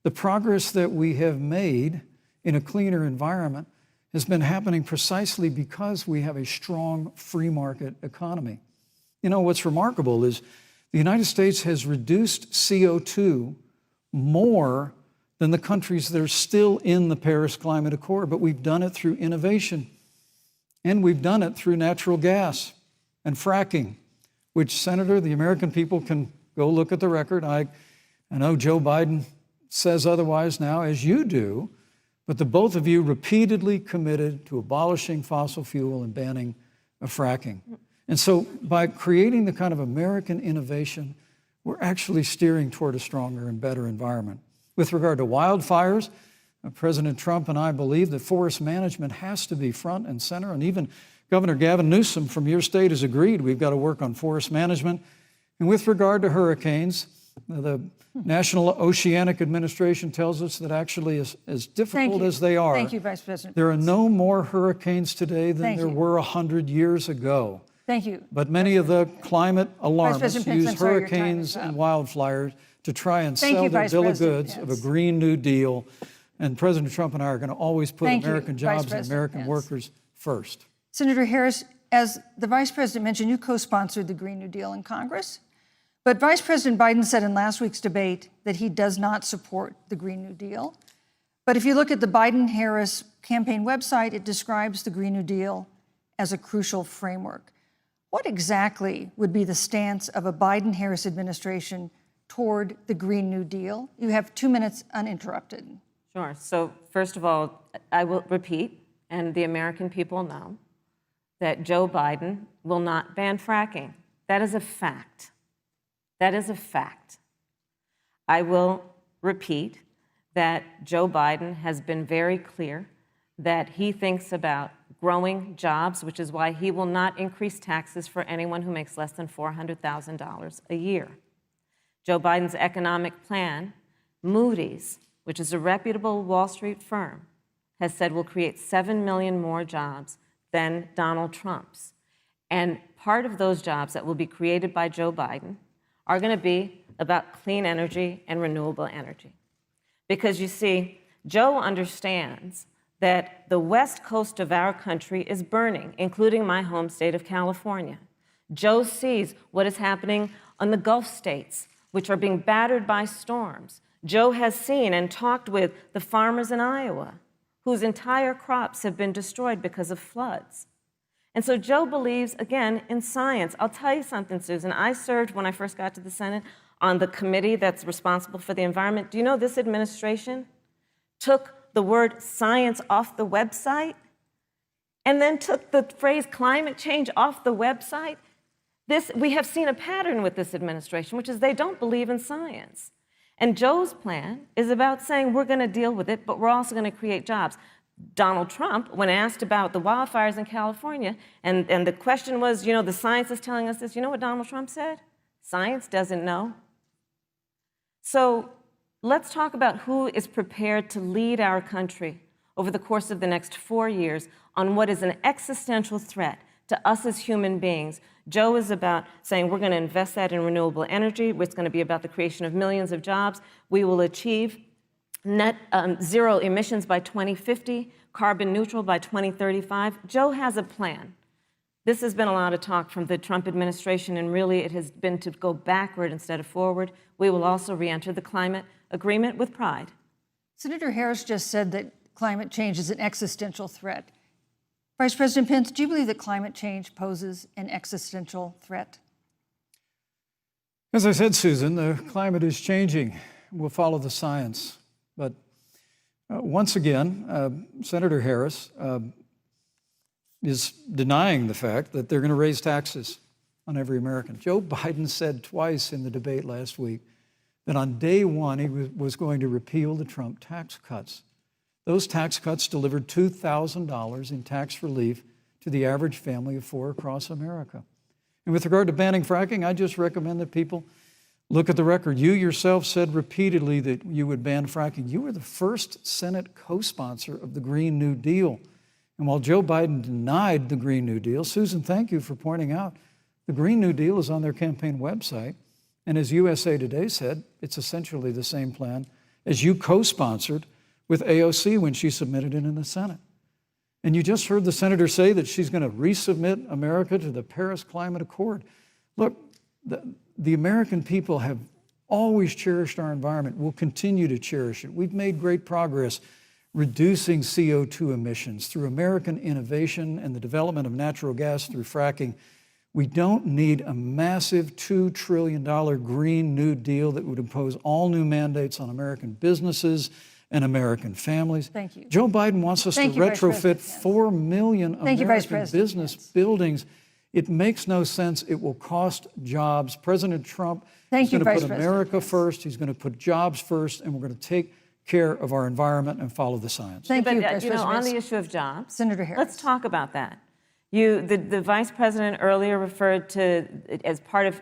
the progress that we have made in a cleaner environment has been happening precisely because we have a strong free market economy. You know, what's remarkable is the United States has reduced CO2 more than the countries that are still in the Paris Climate Accord, but we've done it through innovation, and we've done it through natural gas and fracking, which, Senator, the American people can go look at the record. I know Joe Biden says otherwise now, as you do, but the both of you repeatedly committed to abolishing fossil fuel and banning fracking. And so by creating the kind of American innovation, we're actually steering toward a stronger and better environment. With regard to wildfires, President Trump and I believe that forest management has to be front and center, and even Governor Gavin Newsom from your state has agreed we've got to work on forest management. And with regard to hurricanes, the National Oceanic Administration tells us that actually as difficult as they are, Thank you, Vice President. there are no more hurricanes today than there were 100 years ago. Thank you. But many of the climate alarmists President Pence, I'm use sorry, your time hurricanes is up. and wildfires to try and Thank sell you, their Vice bill of President goods of a Pence. Green New Deal. And President Trump and I are going to always put Thank you, American Vice jobs and President American Pence. workers first. Senator Harris, as the Vice President mentioned, you co-sponsored the Green New Deal in Congress. But Vice President Biden said in last week's debate that he does not support the Green New Deal. But if you look at the Biden-Harris campaign website, it describes the Green New Deal as a crucial framework. What exactly would be the stance of a Biden-Harris administration toward the Green New Deal? You have 2 minutes uninterrupted. Sure. So first of all, I will repeat, and the American people know, that Joe Biden will not ban fracking. That is a fact. That is a fact. I will repeat that Joe Biden has been very clear that he thinks about growing jobs, which is why he will not increase taxes for anyone who makes less than $400,000 a year. Joe Biden's economic plan, Moody's, which is a reputable Wall Street firm, has said will create 7 million more jobs than Donald Trump's. And part of those jobs that will be created by Joe Biden are going to be about clean energy and renewable energy. Because you see, Joe understands that the west coast of our country is burning, including my home state of California. Joe sees what is happening on the Gulf states, which are being battered by storms. Joe has seen and talked with the farmers in Iowa, whose entire crops have been destroyed because of floods. And so Joe believes, again, in science. I'll tell you something, Susan. I served, when I first got to the Senate, on the committee that's responsible for the environment. Do you know this administration took the word science off the website and then took the phrase climate change off the website? We have seen a pattern with this administration, which is they don't believe in science. And Joe's plan is about saying we're going to deal with it, but we're also going to create jobs. Donald Trump, when asked about the wildfires in California, and the question was, you know, the science is telling us this, you know what Donald Trump said? Science doesn't know. So let's talk about who is prepared to lead our country over the course of the next 4 years on what is an existential threat to us as human beings. Joe is about saying we're going to invest that in renewable energy. It's going to be about the creation of millions of jobs. We will achieve net zero emissions by 2050, carbon neutral by 2035. Joe has a plan. This has been a lot of talk from the Trump administration, and really it has been to go backward instead of forward. We will also re-enter the climate agreement with pride. Senator Harris just said that climate change is an existential threat. Vice President Pence, do you believe that climate change poses an existential threat? As I said, Susan, the climate is changing. We'll follow the science. But once again, Senator Harris is denying the fact that they're going to raise taxes on every American. Joe Biden said twice in the debate last week that on day one he was going to repeal the Trump tax cuts. Those tax cuts delivered $2,000 in tax relief to the average family of four across America. And with regard to banning fracking, I just recommend that people look at the record. You yourself said repeatedly that you would ban fracking. You were the first Senate co-sponsor of the Green New Deal. And while Joe Biden denied the Green New Deal, Susan, thank you for pointing out, the Green New Deal is on their campaign website. And as USA Today said, it's essentially the same plan as you co-sponsored with AOC when she submitted it in the Senate. And you just heard the senator say that she's going to resubmit America to the Paris Climate Accord. Look, the American people have always cherished our environment. We'll continue to cherish it. We've made great progress reducing CO2 emissions through American innovation and the development of natural gas through fracking. We don't need a massive $2 trillion Green New Deal that would impose all new mandates on American businesses and American families. Thank you. Joe Biden wants us to retrofit 4 million American business buildings. It makes no sense. It will cost jobs. President Trump is going to put America first. He's going to put jobs first, and we're going to take care of our environment and follow the science. Thank you, But you know, on the issue of jobs, Senator Harris, let's talk about that. The vice president earlier referred to, as part of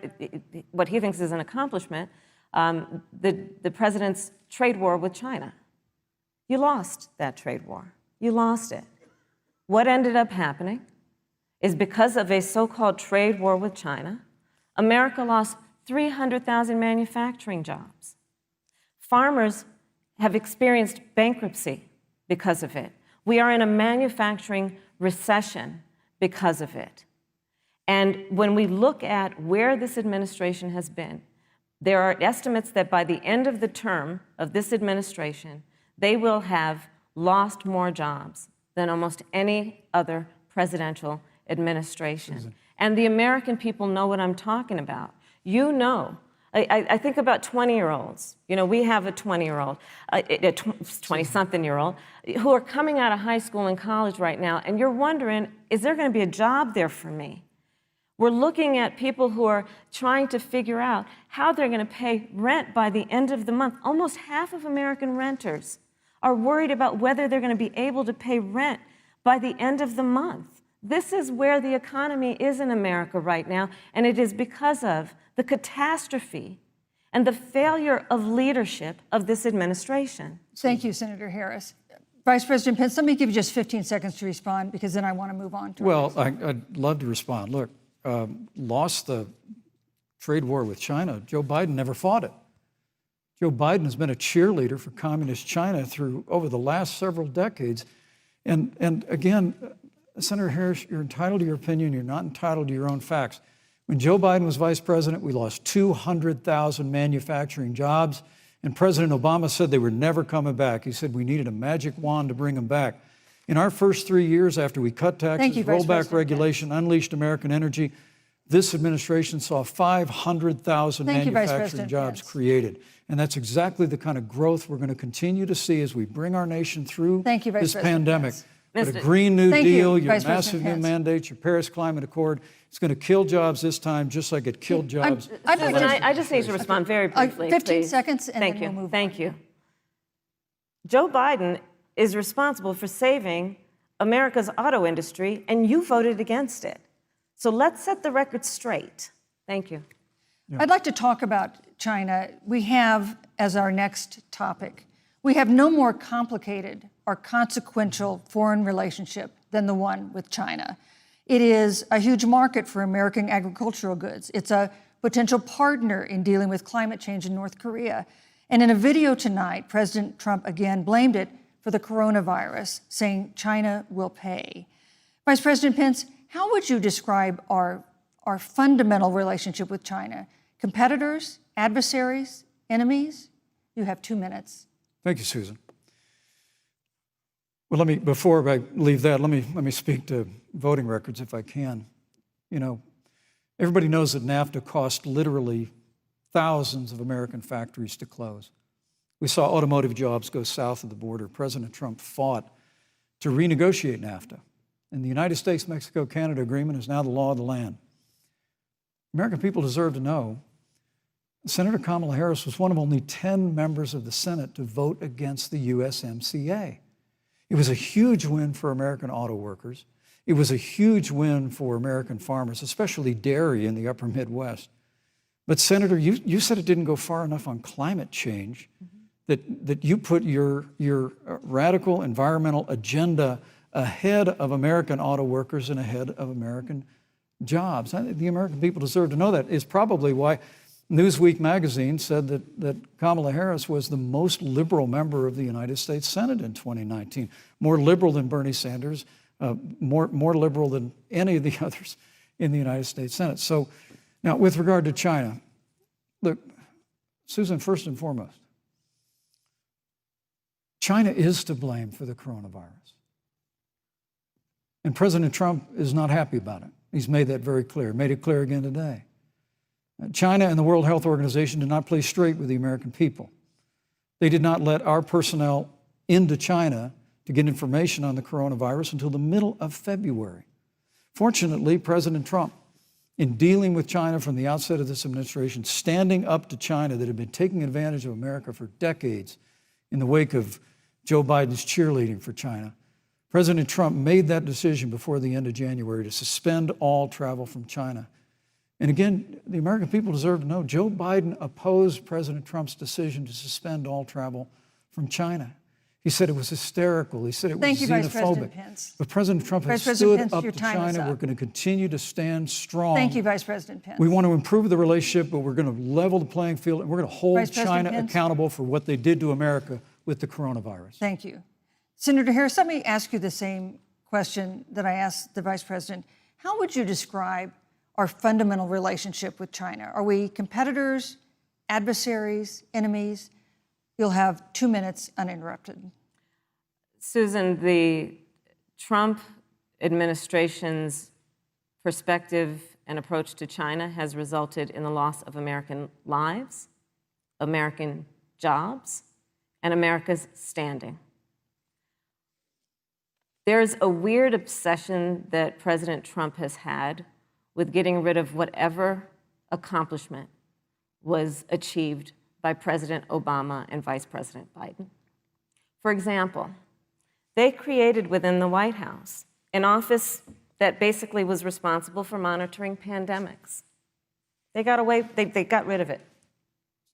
what he thinks is an accomplishment, the president's trade war with China. You lost that trade war. You lost it. What ended up happening is because of a so-called trade war with China, America lost 300,000 manufacturing jobs. Farmers have experienced bankruptcy because of it. We are in a manufacturing recession because of it. And when we look at where this administration has been, there are estimates that by the end of the term of this administration, they will have lost more jobs than almost any other presidential administration. And the American people know what I'm talking about. You know, I think about 20-year-olds. You know, we have a 20-year-old, a 20-something-year-old, who are coming out of high school and college right now, and you're wondering, is there going to be a job there for me? We're looking at people who are trying to figure out how they're going to pay rent by the end of the month. Almost half of American renters are worried about whether they're going to be able to pay rent by the end of the month. This is where the economy is in America right now, and it is because of the catastrophe and the failure of leadership of this administration. Thank you, Senator Harris. Vice President Pence, let me give you just 15 seconds to respond, because then I want to move on to Well, I'd love to respond. Look, lost the trade war with China. Joe Biden never fought it. Joe Biden has been a cheerleader for communist China over the last several decades. And again, Senator Harris, you're entitled to your opinion. You're not entitled to your own facts. When Joe Biden was vice president, we lost 200,000 manufacturing jobs, and President Obama said they were never coming back. He said we needed a magic wand to bring them back. In our first 3 years after we cut taxes, rolled back regulation, unleashed American energy, this administration saw 500,000 manufacturing jobs created. And that's exactly the kind of growth we're going to continue to see as we bring our nation through this pandemic. But a Green New Deal, your massive new mandates, your Paris Climate Accord, it's going to kill jobs this time, just like it killed jobs. I just need to respond very briefly, 15 please. seconds, and then we'll move on. Thank you. Joe Biden is responsible for saving America's auto industry, and you voted against it. So let's set the record straight. Thank you. I'd like to talk about China. We have, as our next topic, we have no more complicated or consequential foreign relationship than the one with China. It is a huge market for American agricultural goods. It's a potential partner in dealing with climate change in North Korea. And in a video tonight, President Trump again blamed it for the coronavirus, saying China will pay. Vice President Pence, how would you describe our fundamental relationship with China? Competitors, adversaries, enemies? You have 2 minutes. Thank you, Susan. Well, before I leave that, let me speak to voting records if I can. You know, everybody knows that NAFTA cost literally thousands of American factories to close. We saw automotive jobs go south of the border. President Trump fought to renegotiate NAFTA. And the United States-Mexico-Canada agreement is now the law of the land. American people deserve to know Senator Kamala Harris was one of only 10 members of the Senate to vote against the USMCA. It was a huge win for American auto workers. It was a huge win for American farmers, especially dairy in the upper Midwest. But Senator, you said it didn't go far enough on climate change, that you put your radical environmental agenda ahead of American auto workers and ahead of American jobs. The American people deserve to know that. It's probably why Newsweek magazine said that Kamala Harris was the most liberal member of the United States Senate in 2019, more liberal than Bernie Sanders, more liberal than any of the others in the United States Senate. So now with regard to China, look, Susan, first and foremost, China is to blame for the coronavirus. And President Trump is not happy about it. He's made that very clear, made it clear again today. China and the World Health Organization did not play straight with the American people. They did not let our personnel into China to get information on the coronavirus until the middle of February. Fortunately, President Trump, in dealing with China from the outset of this administration, standing up to China that had been taking advantage of America for decades in the wake of Joe Biden's cheerleading for China, President Trump made that decision before the end of January to suspend all travel from China. And again, the American people deserve to know Joe Biden opposed President Trump's decision to suspend all travel from China. He said it was hysterical. He said it was xenophobic. Thank you, Vice President Pence. But President Trump has stood up to China. We're going to continue to stand strong. Thank you, Vice President Pence. We want to improve the relationship, but we're going to level the playing field, and we're going to hold China accountable for what they did to America with the coronavirus. Thank you. Senator Harris, let me ask you the same question that I asked the Vice President. How would you describe our fundamental relationship with China? Are we competitors, adversaries, enemies? You'll have 2 minutes uninterrupted. Susan, the Trump administration's perspective and approach to China has resulted in the loss of American lives, American jobs, and America's standing. There's a weird obsession that President Trump has had with getting rid of whatever accomplishment was achieved by President Obama and Vice President Biden. For example, they created within the White House an office that basically was responsible for monitoring pandemics. They got rid of it.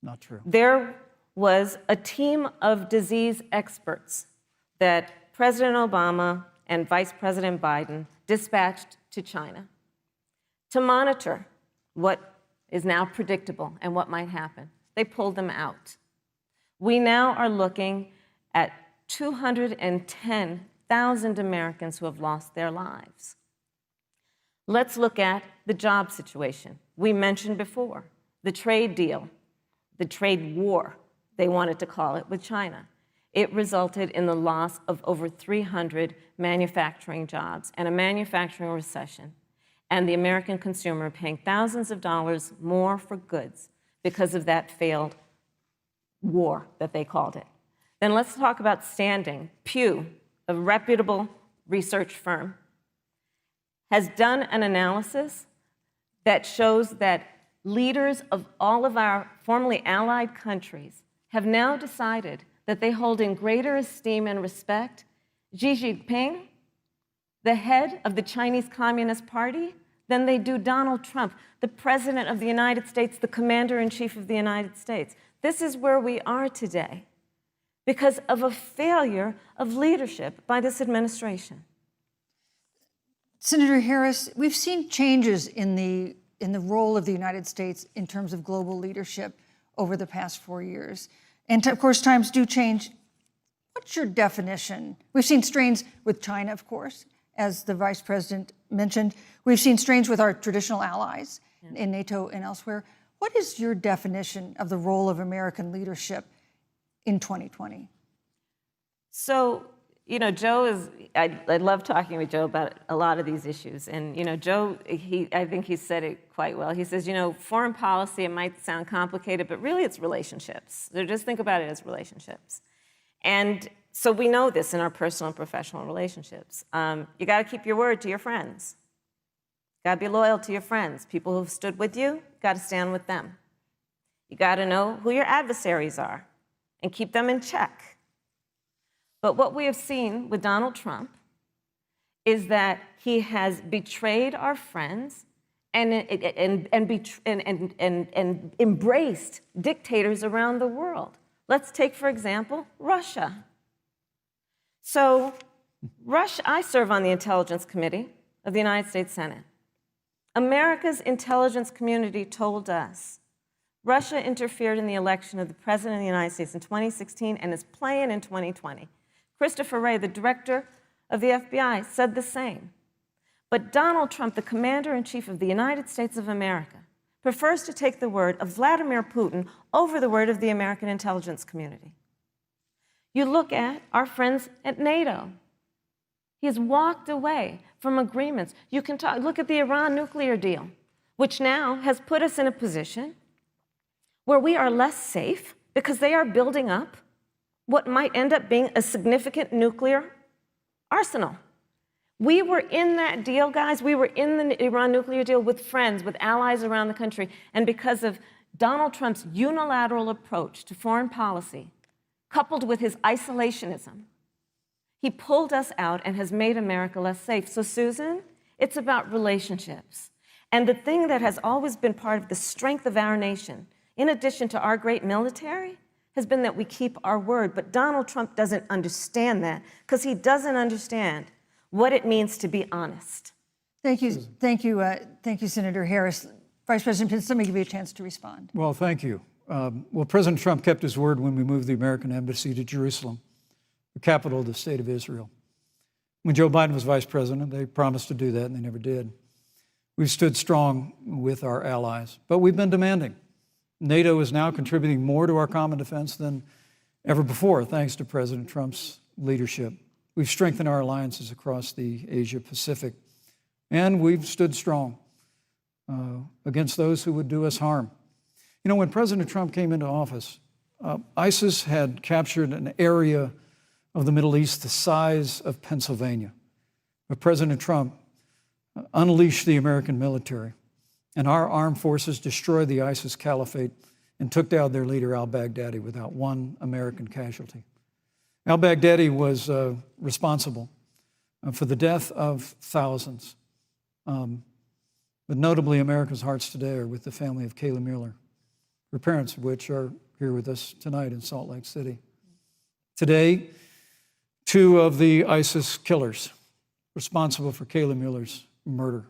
Not true. There was a team of disease experts that President Obama and Vice President Biden dispatched to China to monitor what is now predictable and what might happen. They pulled them out. We now are looking at 210,000 Americans who have lost their lives. Let's look at the job situation. We mentioned before the trade deal, the trade war, they wanted to call it, with China. It resulted in the loss of over 300 manufacturing jobs and a manufacturing recession, and the American consumer paying thousands of dollars more for goods because of that failed war that they called it. Then let's talk about standing. Pew, a reputable research firm, has done an analysis that shows that leaders of all of our formerly allied countries have now decided that they hold in greater esteem and respect Xi Jinping, the head of the Chinese Communist Party, than they do Donald Trump, the President of the United States, the Commander-in-Chief of the United States. This is where we are today because of a failure of leadership by this administration. Senator Harris, we've seen changes in the role of the United States in terms of global leadership over the past 4 years. And of course, times do change. What's your definition? We've seen strains with China, of course, as the Vice President mentioned. We've seen strains with our traditional allies in NATO and elsewhere. What is your definition of the role of American leadership in 2020? So, you know, Joe is, I love talking with Joe about a lot of these issues. And, you know, Joe, I think he said it quite well. He says, you know, foreign policy, it might sound complicated, but really it's relationships. So just think about it as relationships. And so we know this in our personal and professional relationships. You got to keep your word to your friends. You got to be loyal to your friends. People who've stood with you, got to stand with them. You got to know who your adversaries are and keep them in check. But what we have seen with Donald Trump is that he has betrayed our friends and embraced dictators around the world. Let's take, for example, Russia. So, I serve on the Intelligence Committee of the United States Senate. America's intelligence community told us Russia interfered in the election of the President of the United States in 2016 and is playing in 2020. Christopher Wray, the director of the FBI, said the same. But Donald Trump, the Commander-in-Chief of the United States of America, prefers to take the word of Vladimir Putin over the word of the American intelligence community. You look at our friends at NATO. He has walked away from agreements. You can look at the Iran nuclear deal, which now has put us in a position where we are less safe because they are building up what might end up being a significant nuclear arsenal. We were in that deal, guys. We were in the Iran nuclear deal with friends, with allies around the country. And because of Donald Trump's unilateral approach to foreign policy, coupled with his isolationism, he pulled us out and has made America less safe. So, Susan, it's about relationships. And the thing that has always been part of the strength of our nation, in addition to our great military, has been that we keep our word. But Donald Trump doesn't understand that because he doesn't understand what it means to be honest. Thank you, Senator Harris. Vice President Pence, let me give you a chance to respond. Well, thank you. Well, President Trump kept his word when we moved the American embassy to Jerusalem, the capital of the state of Israel. When Joe Biden was vice president, they promised to do that, and they never did. We've stood strong with our allies, but we've been demanding. NATO is now contributing more to our common defense than ever before, thanks to President Trump's leadership. We've strengthened our alliances across the Asia-Pacific, and we've stood strong against those who would do us harm. You know, when President Trump came into office, ISIS had captured an area of the Middle East the size of Pennsylvania. But President Trump unleashed the American military, and our armed forces destroyed the ISIS caliphate and took down their leader, al-Baghdadi, without one American casualty. Al-Baghdadi was responsible for the death of thousands. But notably, America's hearts today are with the family of Kayla Mueller, her parents of which are here with us tonight in Salt Lake City. Today, 2 of the ISIS killers responsible for Kayla Mueller's murder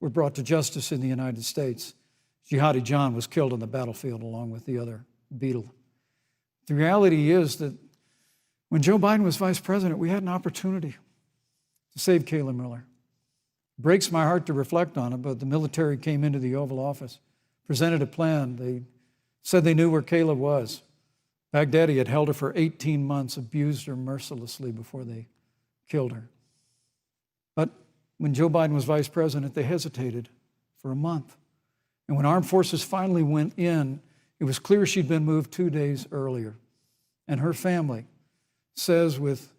were brought to justice in the United States. Jihadi John was killed on the battlefield along with the other Beetle. The reality is that when Joe Biden was vice president, we had an opportunity to save Kayla Mueller. It breaks my heart to reflect on it, but the military came into the Oval Office, presented a plan. They said they knew where Kayla was. Baghdadi had held her for 18 months, abused her mercilessly before they killed her. But when Joe Biden was vice president, they hesitated for a month. And when armed forces finally went in, it was clear she'd been moved 2 days earlier. And her family says with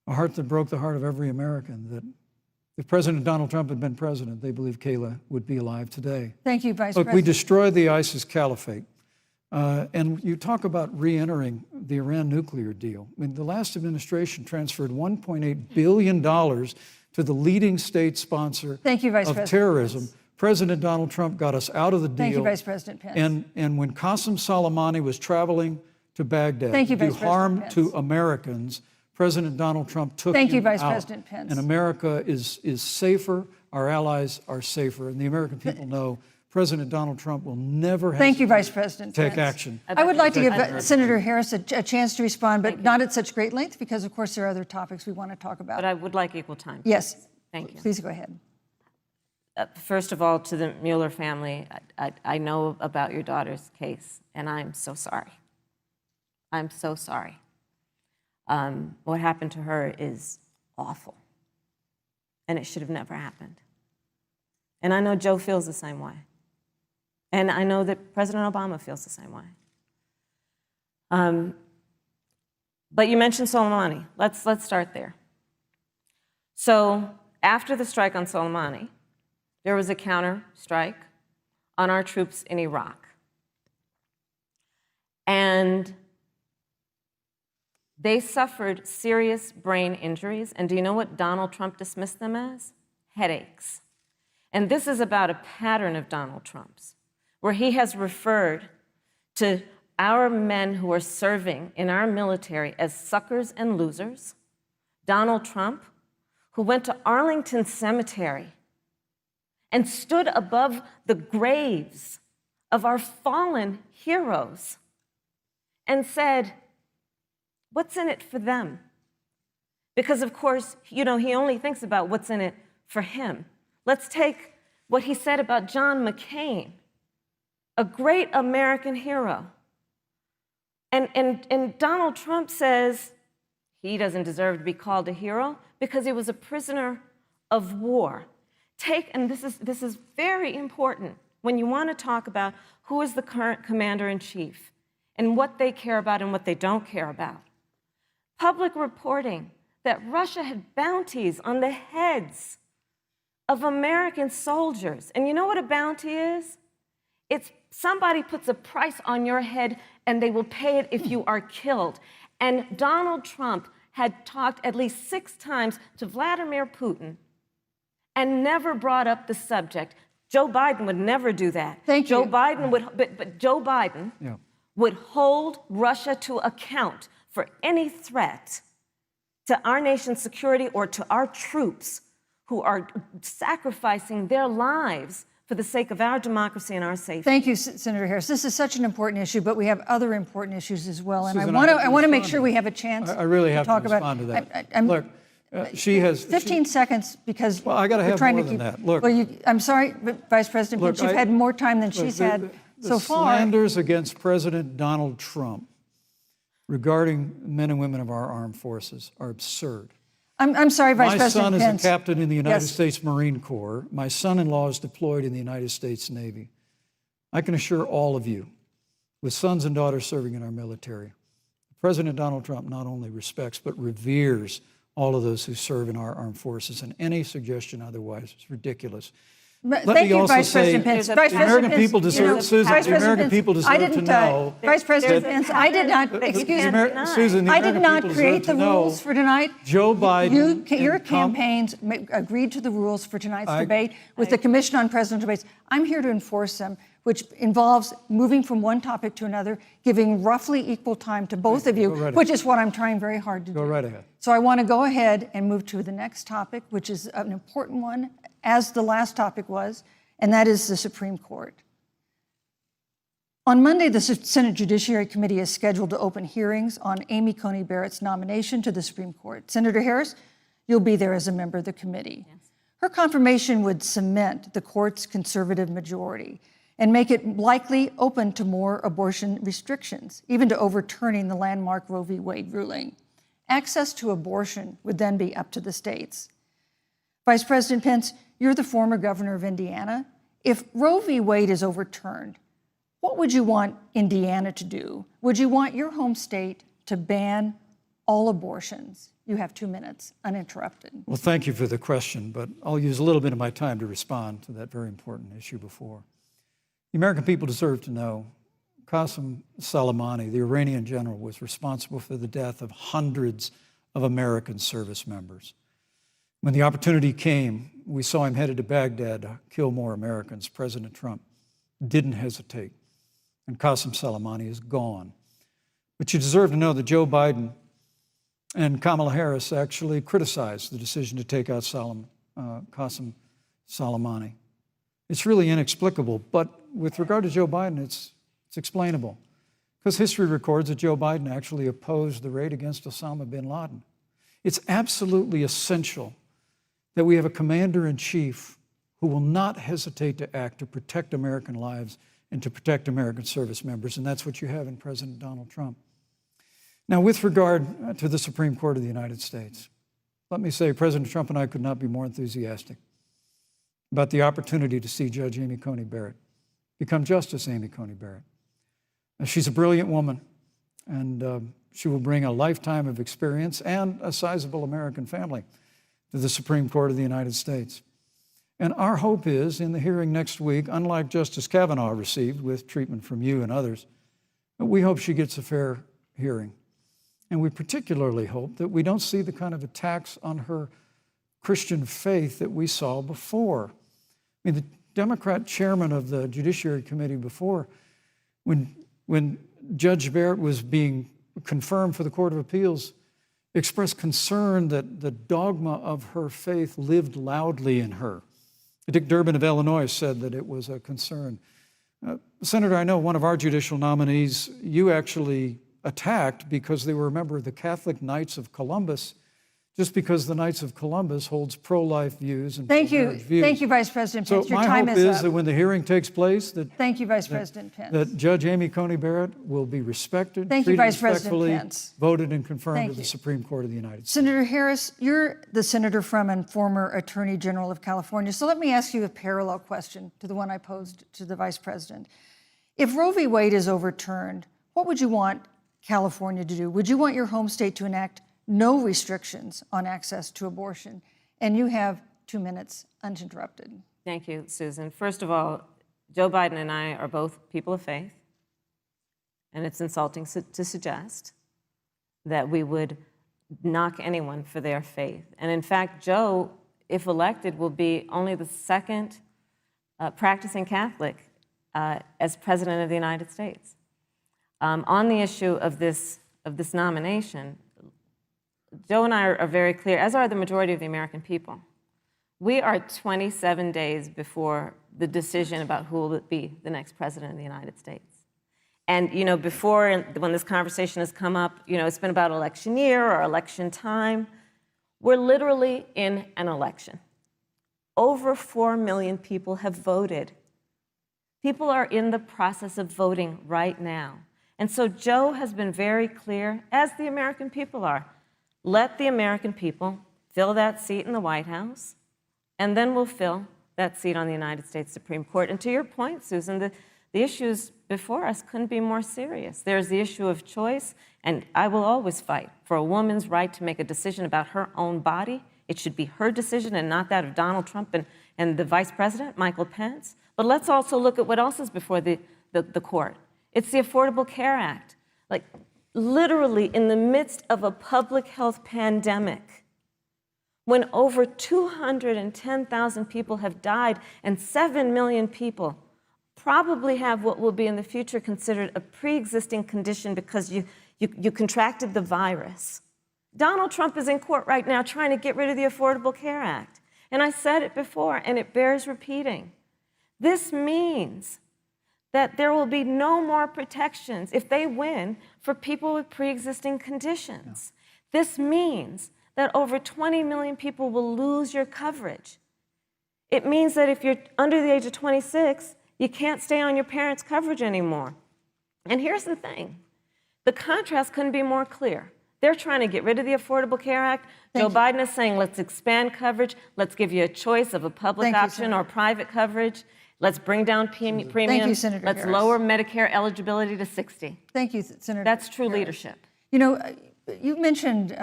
a heart that broke the heart of every American that if President Donald Trump had been president, they believe Kayla would be alive today. Thank you, Vice Look, President. we destroyed the ISIS caliphate. And you talk about re-entering the Iran nuclear deal. I mean, the last administration transferred $1.8 billion to the leading state sponsor Thank you, Vice of President terrorism. Pence. President Donald Trump got us out of the deal. Thank you, Vice President Pence. And when Qasem Soleimani was traveling to Baghdad Thank you, to do Vice President harm Pence. to Americans, President Donald Trump took Thank you, him Vice out. President Pence. And America is safer, our allies are safer, and the American people know President Donald Trump will never Thank you, hesitate Vice President to take Pence. action. I would like to give Senator Harris a chance to respond, but not at such great length, because of course there are other topics we want to talk about. But I would like equal time. Yes. Thank you. Please go ahead. First of all, to the Mueller family, I know about your daughter's case, and I'm so sorry. I'm so sorry. What happened to her is awful, and it should have never happened. And I know Joe feels the same way. And I know that President Obama feels the same way. But you mentioned Soleimani. Let's start there. So after the strike on Soleimani, there was a counter strike on our troops in Iraq. And they suffered serious brain injuries. And do you know what Donald Trump dismissed them as? Headaches. And this is about a pattern of Donald Trump's, where he has referred to our men who are serving in our military as suckers and losers. Donald Trump, who went to Arlington Cemetery and stood above the graves of our fallen heroes and said, what's in it for them? Because of course, you know, he only thinks about what's in it for him. Let's take what he said about John McCain, a great American hero. And Donald Trump says he doesn't deserve to be called a hero because he was a prisoner of war. And this is very important when you want to talk about who is the current commander-in-chief and what they care about and what they don't care about. Public reporting that Russia had bounties on the heads of American soldiers. And you know what a bounty is? It's somebody puts a price on your head and they will pay it if you are killed. And Donald Trump had talked at least 6 times to Vladimir Putin and never brought up the subject. Joe Biden would never do that. Thank you. Joe Biden would, but Joe Biden would hold Russia to account for any threat to our nation's security or to our troops who are sacrificing their lives for the sake of our democracy and our safety. Thank you, Senator Harris. This is such an important issue, but we have other important issues as well. And Susan, I want to make respond sure to we that. have a chance I really have to talk respond about, to that. I'm- Look, she has 15 seconds because Well, I gotta we're have trying more to than keep. that. Look. Well, I'm sorry, but Vice President Look, Pence, you've had more time than she's had the so far. slanders against President Donald Trump regarding men and women of our armed forces are absurd. I'm sorry, Vice My President son Pence. is a captain in the United Yes. States Marine Corps. My son-in-law is deployed in the United States Navy. I can assure all of you, with sons and daughters serving in our military, President Donald Trump not only respects but reveres all of those who serve in our armed forces, and any suggestion otherwise is ridiculous. Thank you, Vice President Pence. Vice the American President Pence, people deserve, Susan, Vice the President American Pence, people I deserve to didn't, know. Vice President There's a Pence, I did not, pattern. excuse You me, can't deny. Susan, the I did American not people create deserve the to know rules for tonight. Joe Biden Your and campaigns agreed to the rules for tonight's debate with the Commission on Presidential Debates. I'm here to enforce them, which involves moving from one topic to another, giving roughly equal time to both of you, right which is what I'm trying very hard to do. Go right ahead. So I want to go ahead and move to the next topic, which is an important one, as the last topic was, and that is the Supreme Court. On Monday, the Senate Judiciary Committee is scheduled to open hearings on Amy Coney Barrett's nomination to the Supreme Court. Senator Harris, you'll be there as a member of the committee. Yes. Her confirmation would cement the court's conservative majority and make it likely open to more abortion restrictions, even to overturning the landmark Roe v. Wade ruling. Access to abortion would then be up to the states. Vice President Pence, you're the former governor of Indiana. If Roe v. Wade is overturned, what would you want Indiana to do? Would you want your home state to ban all abortions? You have 2 minutes, uninterrupted. Well, thank you for the question, but I'll use a little bit of my time to respond to that very important issue before. The American people deserve to know Qasem Soleimani, the Iranian general, was responsible for the death of hundreds of American service members. When the opportunity came, we saw him headed to Baghdad to kill more Americans. President Trump didn't hesitate, and Qasem Soleimani is gone. But you deserve to know that Joe Biden and Kamala Harris actually criticized the decision to take out Qasem Soleimani. It's really inexplicable, but with regard to Joe Biden, it's explainable, because history records that Joe Biden actually opposed the raid against Osama bin Laden. It's absolutely essential that we have a commander-in-chief who will not hesitate to act to protect American lives and to protect American service members, and that's what you have in President Donald Trump. Now, with regard to the Supreme Court of the United States, let me say President Trump and I could not be more enthusiastic about the opportunity to see Judge Amy Coney Barrett become Justice Amy Coney Barrett. Now, she's a brilliant woman, and she will bring a lifetime of experience and a sizable American family to the Supreme Court of the United States. And our hope is, in the hearing next week, unlike Justice Kavanaugh received with treatment from you and others, we hope she gets a fair hearing. And we particularly hope that we don't see the kind of attacks on her Christian faith that we saw before. I mean, the Democrat chairman of the Judiciary Committee before, when Judge Barrett was being confirmed for the Court of Appeals, expressed concern that the dogma of her faith lived loudly in her. Dick Durbin of Illinois said that it was a concern. Senator, I know one of our judicial nominees you actually attacked because they were a member of the Catholic Knights of Columbus, just because the Knights of Columbus holds pro-life views and pro-marriage views. Thank you, Vice President Pence. So Your time my is hope is up. that when the hearing takes place, Thank you, Vice President Pence. that Judge Amy Coney Barrett will be respected, Thank you, treated Vice President respectfully, Pence. voted and confirmed Thank to the you. Supreme Court of the United States. Senator Harris, you're the senator from and former Attorney General of California. So let me ask you a parallel question to the one I posed to the Vice President. If Roe v. Wade is overturned, what would you want California to do? Would you want your home state to enact no restrictions on access to abortion? And you have 2 minutes uninterrupted. Thank you, Susan. First of all, Joe Biden and I are both people of faith, and it's insulting to suggest that we would knock anyone for their faith. And in fact, Joe, if elected, will be only the second practicing Catholic as President of the United States. On the issue of this nomination, Joe and I are very clear, as are the majority of the American people. We are 27 days before the decision about who will be the next president of the United States. And, you know, before, when this conversation has come up, you know, it's been about election year or election time. We're literally in an election. Over 4 million people have voted. People are in the process of voting right now. And so Joe has been very clear, as the American people are. Let the American people fill that seat in the White House, and then we'll fill that seat on the United States Supreme Court. And to your point, Susan, the issues before us couldn't be more serious. There's the issue of choice, and I will always fight for a woman's right to make a decision about her own body. It should be her decision and not that of Donald Trump and the Vice President, Michael Pence. But let's also look at what else is before the court. It's the Affordable Care Act. Like, literally in the midst of a public health pandemic, when over 210,000 people have died and 7 million people probably have what will be in the future considered a pre-existing condition because you contracted the virus. Donald Trump is in court right now trying to get rid of the Affordable Care Act. And I said it before, and it bears repeating. This means that there will be no more protections, if they win, for people with pre-existing conditions. Yeah. This means that over 20 million people will lose your coverage. It means that if you're under the age of 26, you can't stay on your parents' coverage anymore. And here's the thing. The contrast couldn't be more clear. They're trying to get rid of the Affordable Care Act. Joe Biden is saying, let's expand coverage. Let's give you a choice of a public option or private coverage. Let's bring down premiums. Thank you, Senator Let's Harris. lower Medicare eligibility to 60. Thank you, Senator That's true Harris. leadership. You know, you mentioned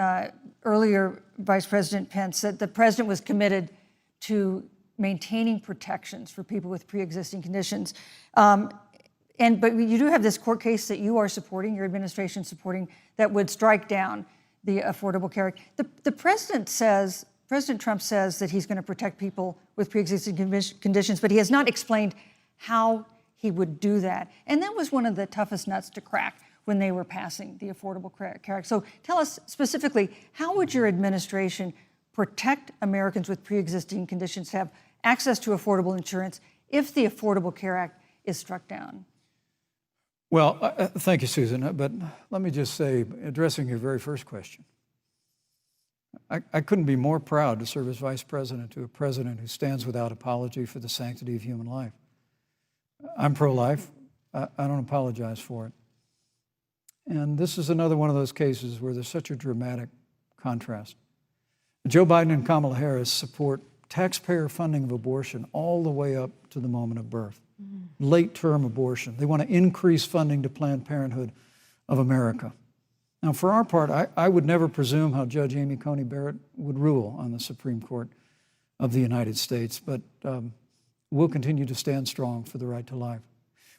earlier, Vice President Pence, that the president was committed to maintaining protections for people with pre-existing conditions. But you do have this court case that you are supporting, your administration supporting, that would strike down the Affordable Care Act. The president says, President Trump says that he's going to protect people with pre-existing conditions, but he has not explained how he would do that. And that was one of the toughest nuts to crack when they were passing the Affordable Care Act. So tell us specifically, how would your administration protect Americans with pre-existing conditions to have access to affordable insurance if the Affordable Care Act is struck down? Well, thank you, Susan. But let me just say, addressing your very first question, I couldn't be more proud to serve as vice president to a president who stands without apology for the sanctity of human life. I'm pro-life. I don't apologize for it. And this is another one of those cases where there's such a dramatic contrast. Joe Biden and Kamala Harris support taxpayer funding of abortion all the way up to the moment of birth. Late-term abortion. They want to increase funding to Planned Parenthood of America. Now, for our part, I would never presume how Judge Amy Coney Barrett would rule on the Supreme Court of the United States, but we'll continue to stand strong for the right to life.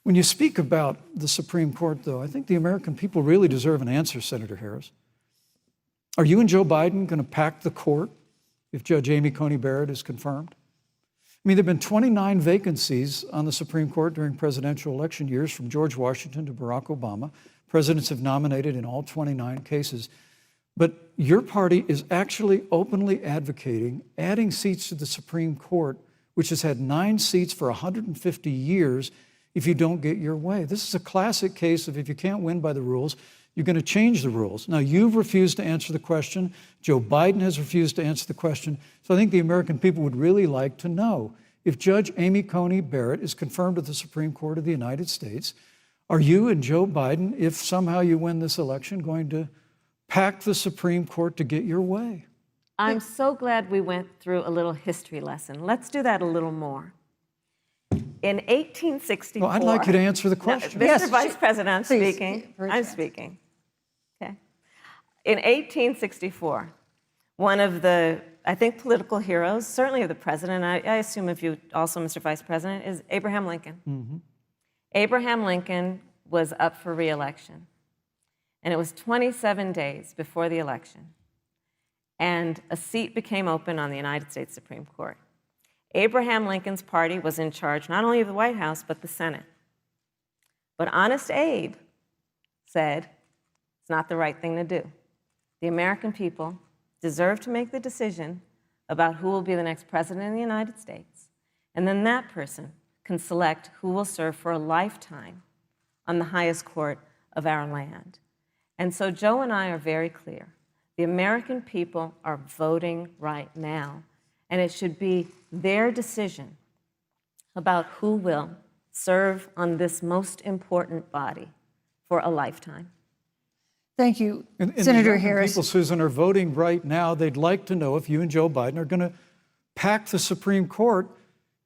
When you speak about the Supreme Court, though, I think the American people really deserve an answer, Senator Harris. Are you and Joe Biden going to pack the court if Judge Amy Coney Barrett is confirmed? I mean, there have been 29 vacancies on the Supreme Court during presidential election years, from George Washington to Barack Obama. Presidents have nominated in all 29 cases. But your party is actually openly advocating adding seats to the Supreme Court, which has had 9 seats for 150 years, if you don't get your way. This is a classic case of if you can't win by the rules, you're going to change the rules. Now, you've refused to answer the question. Joe Biden has refused to answer the question. So I think the American people would really like to know, if Judge Amy Coney Barrett is confirmed at the Supreme Court of the United States, are you and Joe Biden, if somehow you win this election, going to pack the Supreme Court to get your way? I'm so glad we went through a little history lesson. Let's do that a little more. In 1864... Well, I'd like you to answer the question. No, Mr. Vice President, I'm speaking. I'm speaking. Okay. In 1864, one of the, I think, political heroes, certainly of the president, I assume of you also, Mr. Vice President, is Abraham Lincoln. Mm-hmm. Abraham Lincoln was up for re-election, and it was 27 days before the election, and a seat became open on the United States Supreme Court. Abraham Lincoln's party was in charge not only of the White House, but the Senate. But Honest Abe said it's not the right thing to do. The American people deserve to make the decision about who will be the next president of the United States, and then that person can select who will serve for a lifetime on the highest court of our land. And so Joe and I are very clear. The American people are voting right now, and it should be their decision about who will serve on this most important body for a lifetime. Thank you, And the Senator American Harris. people, Susan, are voting right now. They'd like to know if you and Joe Biden are going to pack the Supreme Court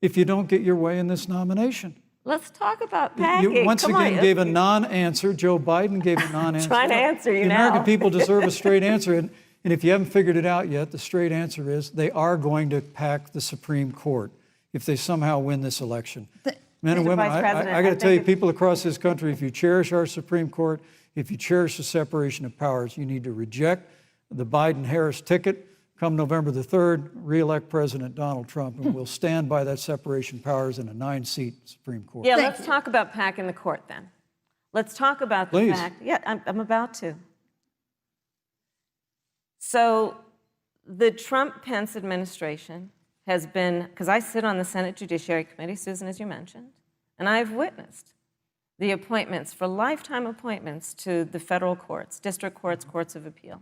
if you don't get your way in this nomination. Let's talk about You packing. once Come again on. gave a non-answer. Joe Biden gave a non-answer. Trying to answer you the now. American people deserve a straight answer. And if you haven't figured it out yet, the straight answer is they are going to pack the Supreme Court if they somehow win this election. Men and Mr. women, Vice President, I got to I tell you, think people across this country, if you cherish our Supreme Court, if you cherish the separation of powers, you need to reject the Biden-Harris ticket. Come November the 3rd, re-elect President Donald Trump, and we'll stand by that separation of powers in a 9-seat Supreme Court. Yeah, let's talk about packing the court then. Let's talk about the Please. fact. Yeah, I'm about to. So the Trump-Pence administration has been, because I sit on the Senate Judiciary Committee, Susan, as you mentioned, and I've witnessed the appointments for lifetime appointments to the federal courts, district courts, courts of appeal.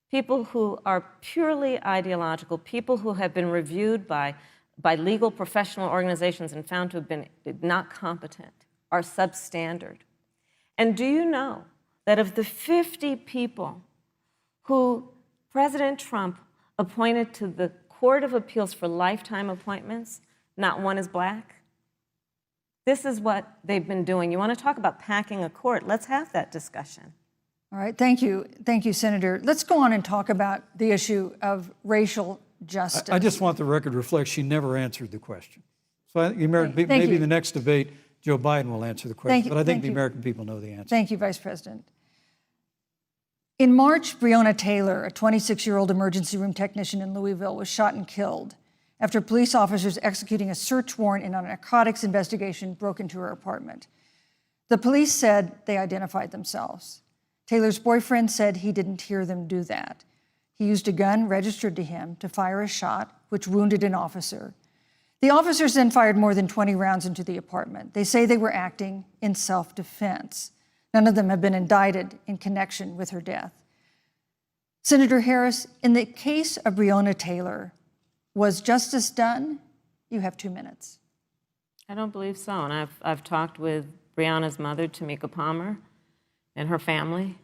People who are purely ideological, people who have been reviewed by legal professional organizations and found to have been not competent, are substandard. And do you know that of the 50 people who President Trump appointed to the Court of Appeals for lifetime appointments, not one is black? This is what they've been doing. You want to talk about packing a court? Let's have that discussion. All right, thank you, Senator. Let's go on and talk about the issue of racial justice. I just want the record to reflect she never answered the question. So I think the American people, Thank maybe you. in the next debate, Joe Biden will answer the question, you, but I think thank the you. American people know the answer. Thank you, Vice President. In March, Breonna Taylor, a 26-year-old emergency room technician in Louisville, was shot and killed after police officers executing a search warrant in a narcotics investigation broke into her apartment. The police said they identified themselves. Taylor's boyfriend said he didn't hear them do that. He used a gun registered to him to fire a shot, which wounded an officer. The officers then fired more than 20 rounds into the apartment. They say they were acting in self-defense. None of them have been indicted in connection with her death. Senator Harris, in the case of Breonna Taylor, was justice done? You have 2 minutes. I don't believe so. And I've talked with Breonna's mother, Tamika Palmer, and her family.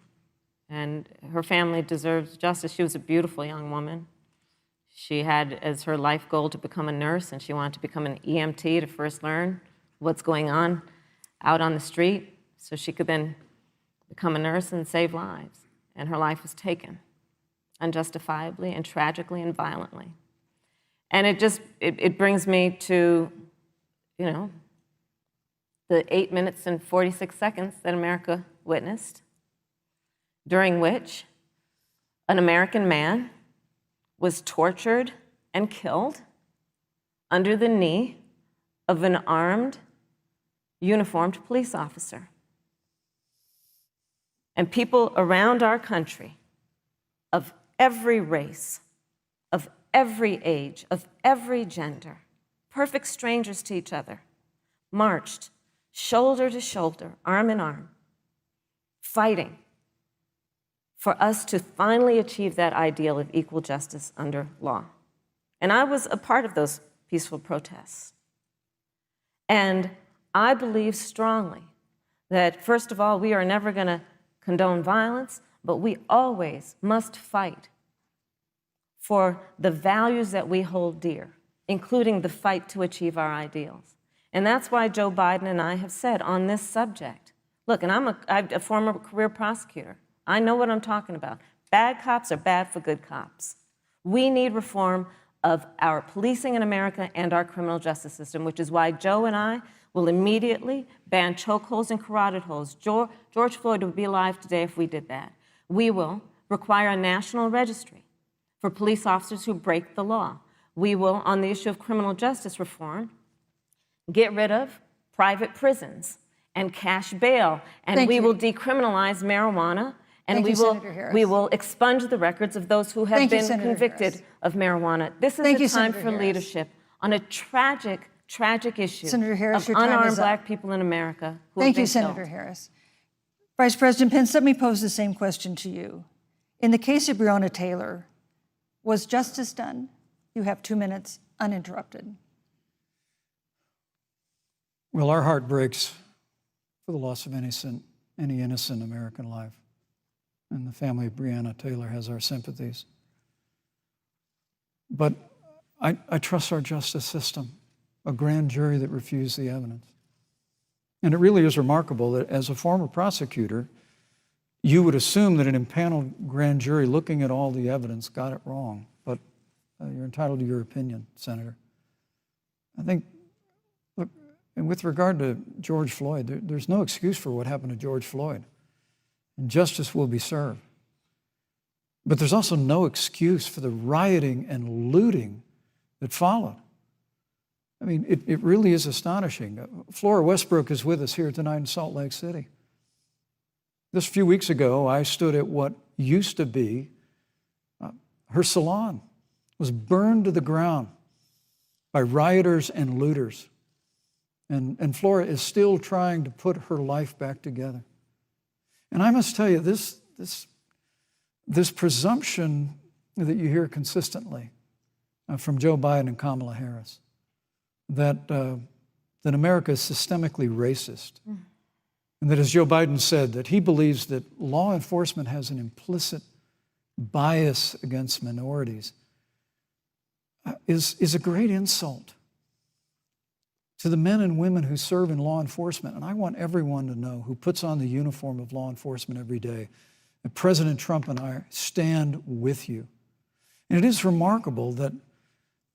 And her family deserves justice. She was a beautiful young woman. She had as her life goal to become a nurse, and she wanted to become an EMT to first learn what's going on out on the street so she could then become a nurse and save lives. And her life was taken unjustifiably and tragically and violently. And it brings me to, the 8 minutes and 46 seconds that America witnessed, during which an American man was tortured and killed under the knee of an armed, uniformed police officer. And people around our country of every race, of every age, of every gender, perfect strangers to each other, marched shoulder to shoulder, arm in arm, fighting for us to finally achieve that ideal of equal justice under law. And I was a part of those peaceful protests. And I believe strongly that, first of all, we are never going to condone violence, but we always must fight for the values that we hold dear, including the fight to achieve our ideals. And that's why Joe Biden and I have said on this subject, look, and I'm a former career prosecutor. I know what I'm talking about. Bad cops are bad for good cops. We need reform of our policing in America and our criminal justice system, which is why Joe and I will immediately ban chokeholds and carotid holds. George Floyd would be alive today if we did that. We will require a national registry for police officers who break the law. We will, on the issue of criminal justice reform, get rid of private prisons and cash bail, and we will decriminalize marijuana, and we will expunge the records of those who have been convicted of marijuana. This is a time for leadership on a tragic, tragic issue of unarmed black people in America who have been killed. Senator Harris. Vice President Pence, let me pose the same question to you. In the case of Breonna Taylor, was justice done? You have 2 minutes, uninterrupted. Well, our heart breaks for the loss of any innocent American life. and the family of Breonna Taylor has our sympathies. But I trust our justice system, a grand jury that refused the evidence. And it really is remarkable that as a former prosecutor, you would assume that an impaneled grand jury looking at all the evidence got it wrong, but you're entitled to your opinion, Senator. I think, look, and with regard to George Floyd, there's no excuse for what happened to George Floyd, and justice will be served. But there's also no excuse for the rioting and looting that followed. I mean, it really is astonishing. Flora Westbrook is with us here tonight in Salt Lake City. Just a few weeks ago, I stood at what used to be her salon. It was burned to the ground by rioters and looters. And Flora is still trying to put her life back together. And I must tell you, this presumption that you hear consistently from Joe Biden and Kamala Harris, that America is systemically racist. And that, as Joe Biden said, that he believes that law enforcement has an implicit bias against minorities, is a great insult to the men and women who serve in law enforcement. And I want everyone to know who puts on the uniform of law enforcement every day that President Trump and I stand with you. And it is remarkable that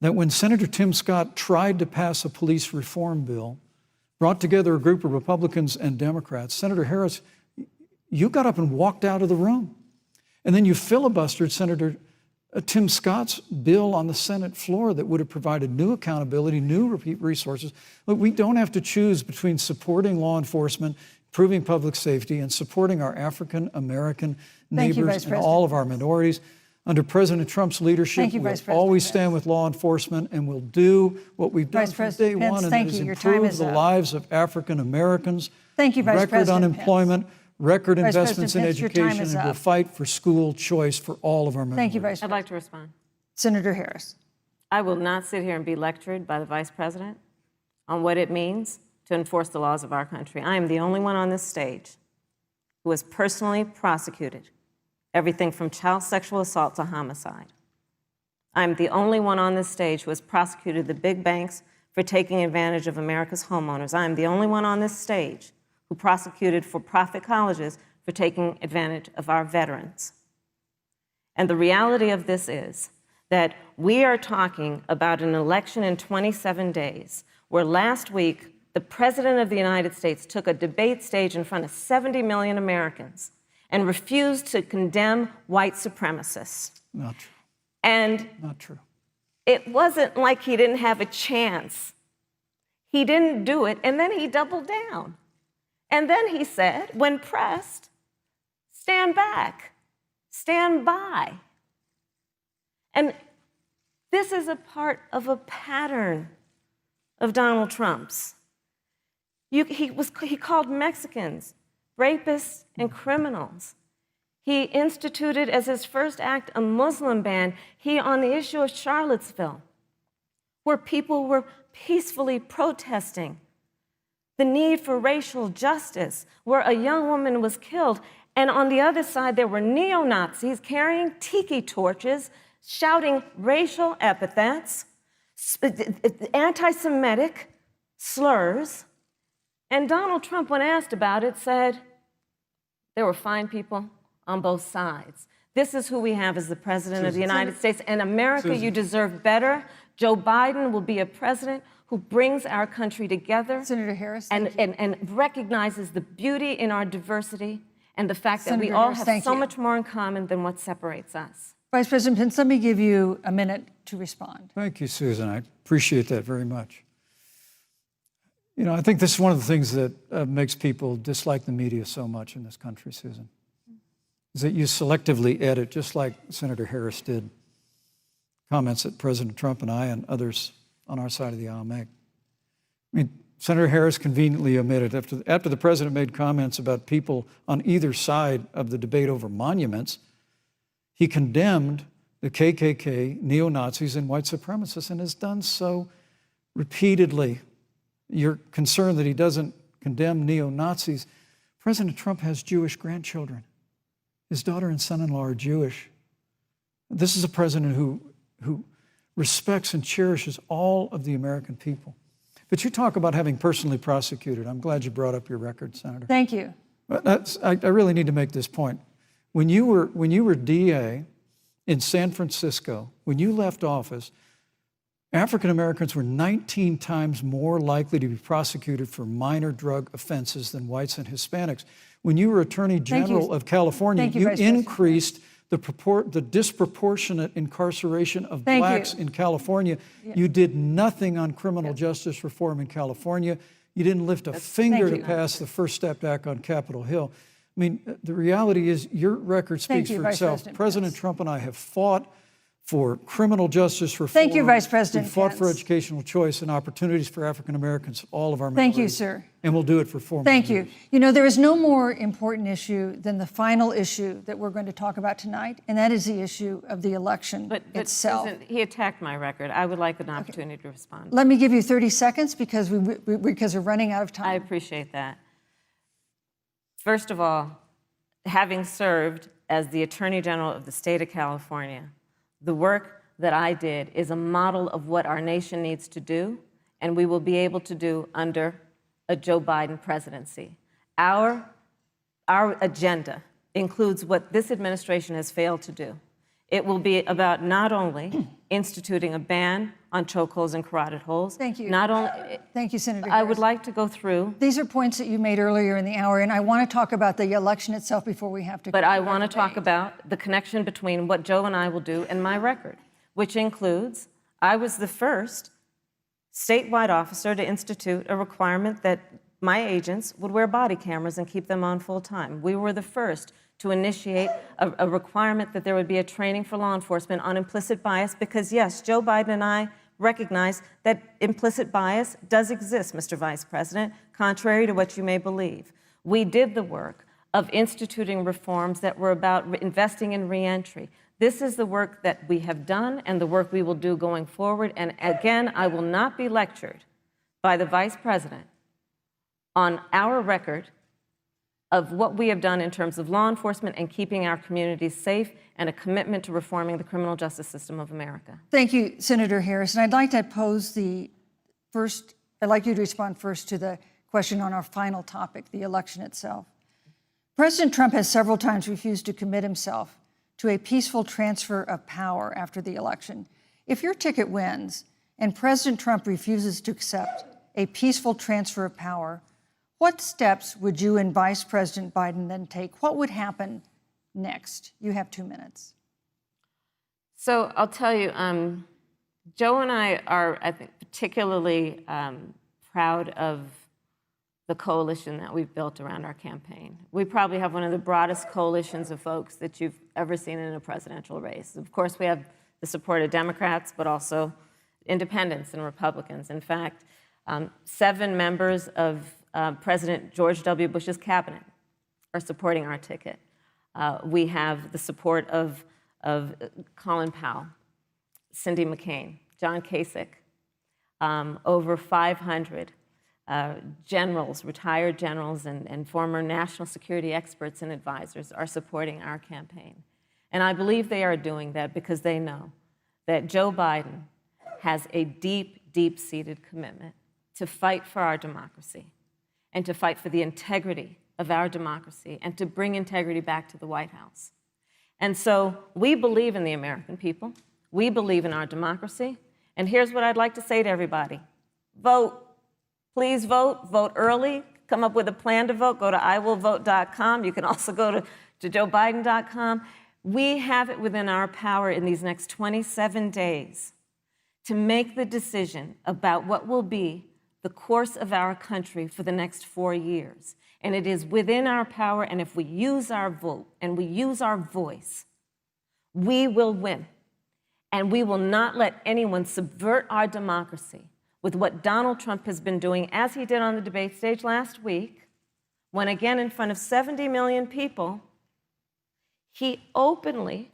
when Senator Tim Scott tried to pass a police reform bill, brought together a group of Republicans and Democrats, Senator Harris, you got up and walked out of the room. And then you filibustered Senator Tim Scott's bill on the Senate floor that would have provided new accountability, new resources. Look, we don't have to choose between supporting law enforcement, improving public safety, and supporting our African American neighbors and all of our minorities. Under President Trump's leadership, we'll always stand with law enforcement, and we'll do what we've done from day one, and that is improve the lives of African Americans. Thank you, Vice President Pence. Record unemployment, record investments in education, and we'll fight for school choice for all of our minorities. Thank you, Vice President. I'd like to respond. Senator Harris. I will not sit here and be lectured by the Vice President on what it means to enforce the laws of our country. I am the only one on this stage who has personally prosecuted everything from child sexual assault to homicide. I'm the only one on this stage who has prosecuted the big banks for taking advantage of America's homeowners. I'm the only one on this stage who prosecuted for-profit colleges for taking advantage of our veterans. And the reality of this is that we are talking about an election in 27 days, where last week the President of the United States took a debate stage in front of 70 million Americans and refused to condemn white supremacists. Not true. And not true. It wasn't like he didn't have a chance. He didn't do it, and then he doubled down. And then he said, when pressed, stand back, stand by. And this is a part of a pattern of Donald Trump's. He called Mexicans rapists and criminals. He instituted as his first act a Muslim ban. On the issue of Charlottesville, where people were peacefully protesting the need for racial justice, where a young woman was killed, and on the other side there were neo-Nazis carrying tiki torches, shouting racial epithets, anti-Semitic slurs. And Donald Trump, when asked about it, said there were fine people on both sides. This is who we have as the President of the United States. And America, you deserve better. Joe Biden will be a president who brings our country together. Senator Harris, and recognizes the beauty in our diversity and the fact that we all have so much more in common than what separates us. Vice President Pence, let me give you a minute to respond. Thank you, Susan. I appreciate that very much. You know, I think this is one of the things that makes people dislike the media so much in this country, Susan, is that you selectively edit, just like Senator Harris did, comments that President Trump and I and others on our side of the aisle make. I mean, Senator Harris conveniently omitted, after the president made comments about people on either side of the debate over monuments, he condemned the KKK, neo-Nazis, and white supremacists, and has done so repeatedly. You're concerned that he doesn't condemn neo-Nazis. President Trump has Jewish grandchildren. His daughter and son-in-law are Jewish. This is a president who respects and cherishes all of the American people. But you talk about having personally prosecuted. I'm glad you brought up your record, Senator. Thank you. But I really need to make this point. When you were DA in San Francisco, when you left office, African Americans were 19 times more likely to be prosecuted for minor drug offenses than whites and Hispanics. When you were Attorney General of California, you increased the disproportionate incarceration of blacks in California. You did nothing on criminal justice reform in California. You didn't lift a finger to pass the First Step Act on Capitol Hill. I mean, the reality is your record speaks for itself. President Trump and I have fought for criminal justice reform. Thank you, Vice President We've fought Pence. for educational choice and opportunities for African Americans, all of our Thank you, minorities. sir. And we'll do it for 4 more Thank you. years. You know, there is no more important issue than the final issue that we're going to talk about tonight, and that is the issue of the election itself. Susan, he attacked my record. I would like an opportunity to respond. Let me give you 30 seconds because we're running out of time. I appreciate that. First of all, having served as the Attorney General of the state of California, the work that I did is a model of what our nation needs to do, and we will be able to do under a Joe Biden presidency. Our agenda includes what this administration has failed to do. It will be about not only instituting a ban on chokeholds and carotid holes. Thank you. Not only. Thank you, Senator I Harris. would like to go through. These are points that you made earlier in the hour, and I want to talk about the election itself before we have to. But I want to talk about the connection between what Joe and I will do and my record, which includes I was the first statewide officer to institute a requirement that my agents would wear body cameras and keep them on full time. We were the first to initiate a requirement that there would be a training for law enforcement on implicit bias because, yes, Joe Biden and I recognize that implicit bias does exist, Mr. Vice President, contrary to what you may believe. We did the work of instituting reforms that were about investing in reentry. This is the work that we have done and the work we will do going forward. And again, I will not be lectured by the Vice President on our record of what we have done in terms of law enforcement and keeping our communities safe and a commitment to reforming the criminal justice system of America. Thank you, Senator Harris. And I'd like to pose I'd like you to respond first to the question on our final topic, the election itself. President Trump has several times refused to commit himself to a peaceful transfer of power after the election. If your ticket wins and President Trump refuses to accept a peaceful transfer of power, what steps would you and Vice President Biden then take? What would happen next? You have 2 minutes. So I'll tell you, Joe and I are, I think, particularly proud of the coalition that we've built around our campaign. We probably have one of the broadest coalitions of folks that you've ever seen in a presidential race. Of course, we have the support of Democrats, but also independents and Republicans. In fact, 7 members of President George W. Bush's cabinet are supporting our ticket. We have the support of Colin Powell, Cindy McCain, John Kasich, over 500 generals, retired generals, and former national security experts and advisors are supporting our campaign. And I believe they are doing that because they know that Joe Biden has a deep, deep-seated commitment to fight for our democracy and to fight for the integrity of our democracy and to bring integrity back to the White House. And so we believe in the American people. We believe in our democracy. And here's what I'd like to say to everybody. Vote. Please vote. Vote early. Come up with a plan to vote. Go to iwillvote.com. You can also go to joebiden.com. We have it within our power in these next 27 days to make the decision about what will be the course of our country for the next 4 years. And it is within our power, and if we use our vote and we use our voice, we will win. And we will not let anyone subvert our democracy with what Donald Trump has been doing, as he did on the debate stage last week, when again in front of 70 million people, he openly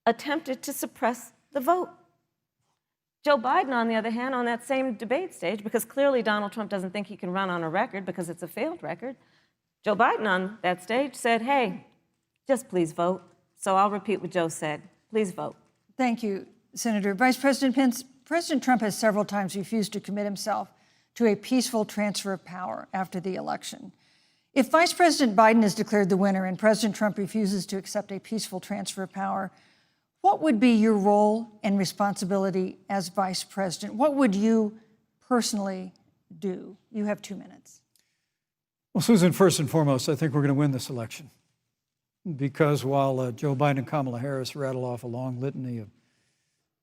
attempted to suppress the vote. Joe Biden, on the other hand, on that same debate stage, because clearly Donald Trump doesn't think he can run on a record because it's a failed record, Joe Biden on that stage said, hey, just please vote. So I'll repeat what Joe said. Please vote. Thank you, Senator. Vice President Pence, President Trump has several times refused to commit himself to a peaceful transfer of power after the election. If Vice President Biden is declared the winner and President Trump refuses to accept a peaceful transfer of power, what would be your role and responsibility as Vice President? What would you personally do? You have 2 minutes. Well, Susan, first and foremost, I think we're going to win this election. Because while Joe Biden and Kamala Harris rattle off a long litany of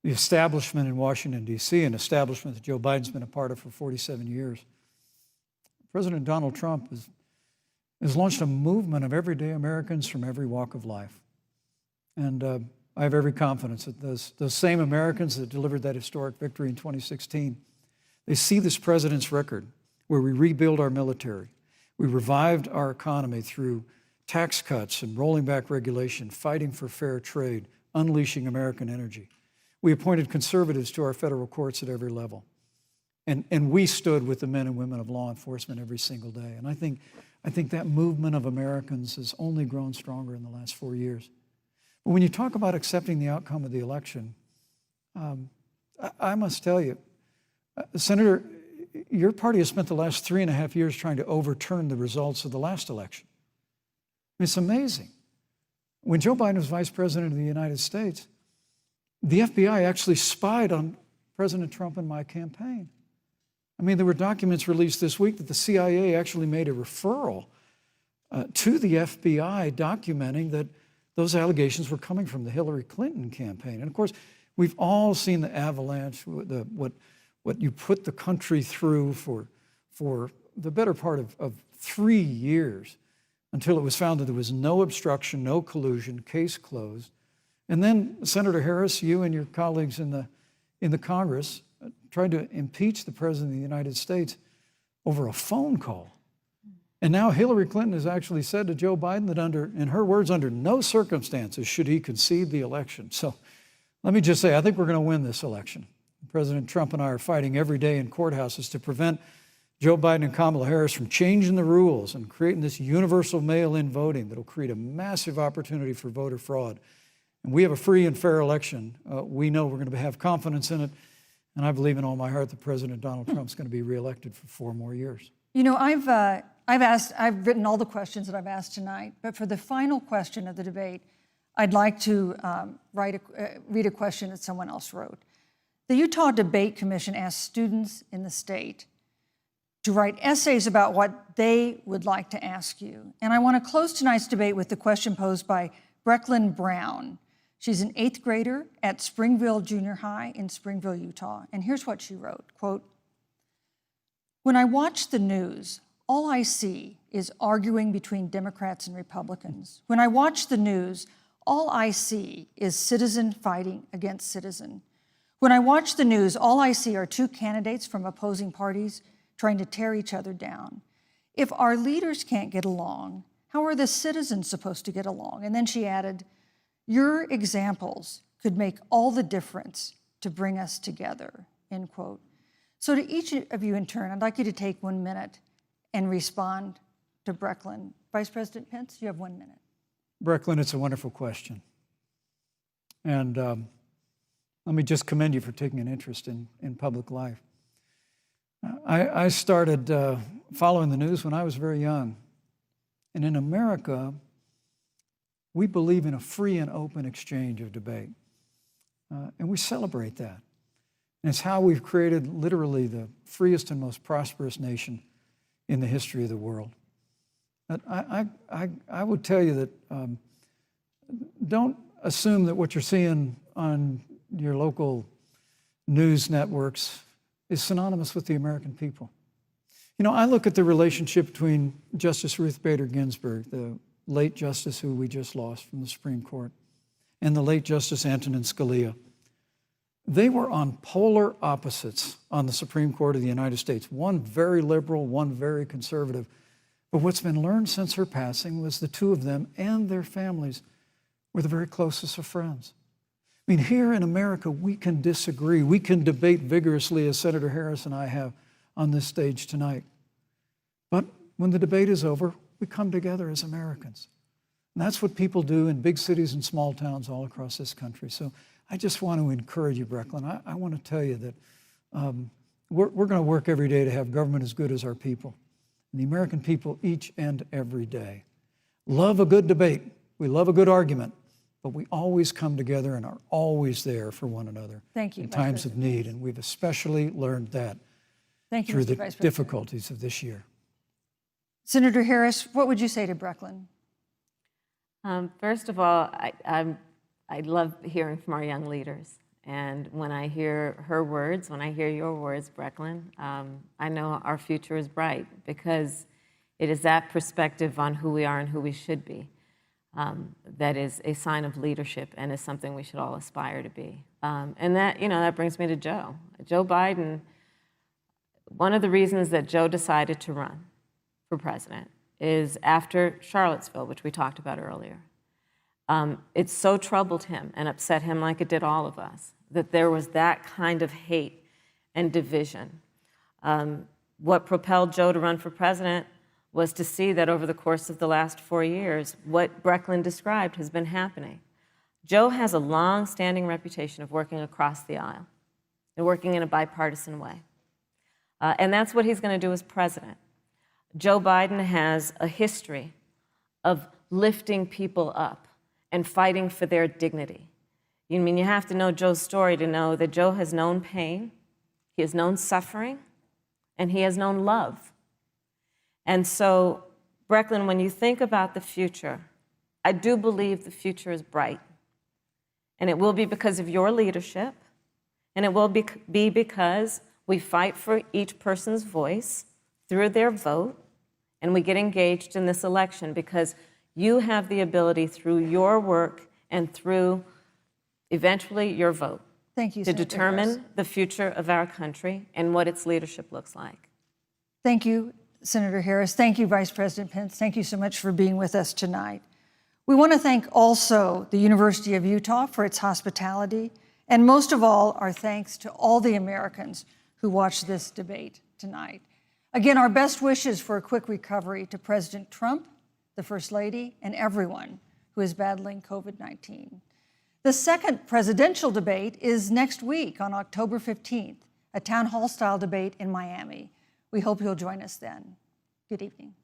the establishment in Washington, D.C., an establishment that Joe Biden's been a part of for 47 years, President Donald Trump has launched a movement of everyday Americans from every walk of life. And I have every confidence that those same Americans that delivered that historic victory in 2016, they see this president's record where we rebuild our military, we revived our economy through tax cuts and rolling back regulation, fighting for fair trade, unleashing American energy. We appointed conservatives to our federal courts at every level. And we stood with the men and women of law enforcement every single day. And I think that movement of Americans has only grown stronger in the last 4 years. But when you talk about accepting the outcome of the election, I must tell you, Senator, your party has spent the last 3.5 years trying to overturn the results of the last election. It's amazing. When Joe Biden was Vice President of the United States, the FBI actually spied on President Trump and my campaign. I mean, there were documents released this week that the CIA actually made a referral to the FBI documenting that those allegations were coming from the Hillary Clinton campaign. And of course, we've all seen the avalanche, what you put the country through for the better part of 3 years, until it was found that there was no obstruction, no collusion, case closed. And then, Senator Harris, you and your colleagues in the Congress tried to impeach the President of the United States over a phone call. And now Hillary Clinton has actually said to Joe Biden that in her words, under no circumstances should he concede the election. So let me just say, I think we're going to win this election. President Trump and I are fighting every day in courthouses to prevent Joe Biden and Kamala Harris from changing the rules and creating this universal mail-in voting that will create a massive opportunity for voter fraud. And we have a free and fair election. We know we're going to have confidence in it. And I believe in all my heart that President Donald Trump's going to be reelected for 4 more years. You know, I've written all the questions that I've asked tonight, but for the final question of the debate, I'd like to read a question that someone else wrote. The Utah Debate Commission asked students in the state to write essays about what they would like to ask you. And I want to close tonight's debate with the question posed by Brecklin Brown. She's an 8th grader at Springville Junior High in Springville, Utah. And here's what she wrote, quote, "When I watch the news, all I see is arguing between Democrats and Republicans. When I watch the news, all I see is citizen fighting against citizen. When I watch the news, all I see are 2 candidates from opposing parties trying to tear each other down. If our leaders can't get along, how are the citizens supposed to get along?" And then she added, "Your examples could make all the difference to bring us together," end quote. So to each of you in turn, I'd like you to take 1 minute and respond to Brecklin. Vice President Pence, you have 1 minute. Brecklin, it's a wonderful question. And let me just commend you for taking an interest in public life. I started following the news when I was very young. And in America, we believe in a free and open exchange of debate. And we celebrate that. And it's how we've created literally the freest and most prosperous nation in the history of the world. But I would tell you that don't assume that what you're seeing on your local news networks is synonymous with the American people. You know, I look at the relationship between Justice Ruth Bader Ginsburg, the late justice who we just lost from the Supreme Court, and the late Justice Antonin Scalia. They were on polar opposites on the Supreme Court of the United States, one very liberal, one very conservative. But what's been learned since her passing was the 2 of them and their families were the very closest of friends. I mean, here in America, we can disagree. We can debate vigorously, as Senator Harris and I have on this stage tonight. But when the debate is over, we come together as Americans. And that's what people do in big cities and small towns all across this country. So I just want to encourage you, Brecklin. I want to tell you that we're going to work every day to have government as good as our people. And the American people each and every day love a good debate. We love a good argument. But we always come together and are always there for one another Thank you, in Vice times of President. need. And we've especially learned that Thank you, through Mr. the Vice President. difficulties of this year. Senator Harris, what would you say to Brecklin? First of all, I love hearing from our young leaders. And when I hear her words, when I hear your words, Brecklin, I know our future is bright because it is that perspective on who we are and who we should be that is a sign of leadership and is something we should all aspire to be. And that, that brings me to Joe. Joe Biden, one of the reasons that Joe decided to run for president is after Charlottesville, which we talked about earlier. It so troubled him and upset him like it did all of us, that there was that kind of hate and division. What propelled Joe to run for president was to see that over the course of the last 4 years, what Brecklin described has been happening. Joe has a long-standing reputation of working across the aisle and working in a bipartisan way. And that's what he's going to do as president. Joe Biden has a history of lifting people up and fighting for their dignity. You have to know Joe's story to know that Joe has known pain, he has known suffering, and he has known love. And so, Brecklin, when you think about the future, I do believe the future is bright. And it will be because of your leadership, and it will be because we fight for each person's voice through their vote, and we get engaged in this election because you have the ability through your work and through eventually your vote Thank you, to Senator determine Harris. the future of our country and what its leadership looks like. Thank you, Senator Harris. Thank you, Vice President Pence. Thank you so much for being with us tonight. We want to thank also the University of Utah for its hospitality, and most of all, our thanks to all the Americans who watched this debate tonight. Again, our best wishes for a quick recovery to President Trump, the First Lady, and everyone who is battling COVID-19. The second presidential debate is next week on October 15th, a town hall style debate in Miami. We hope you'll join us then. Good evening.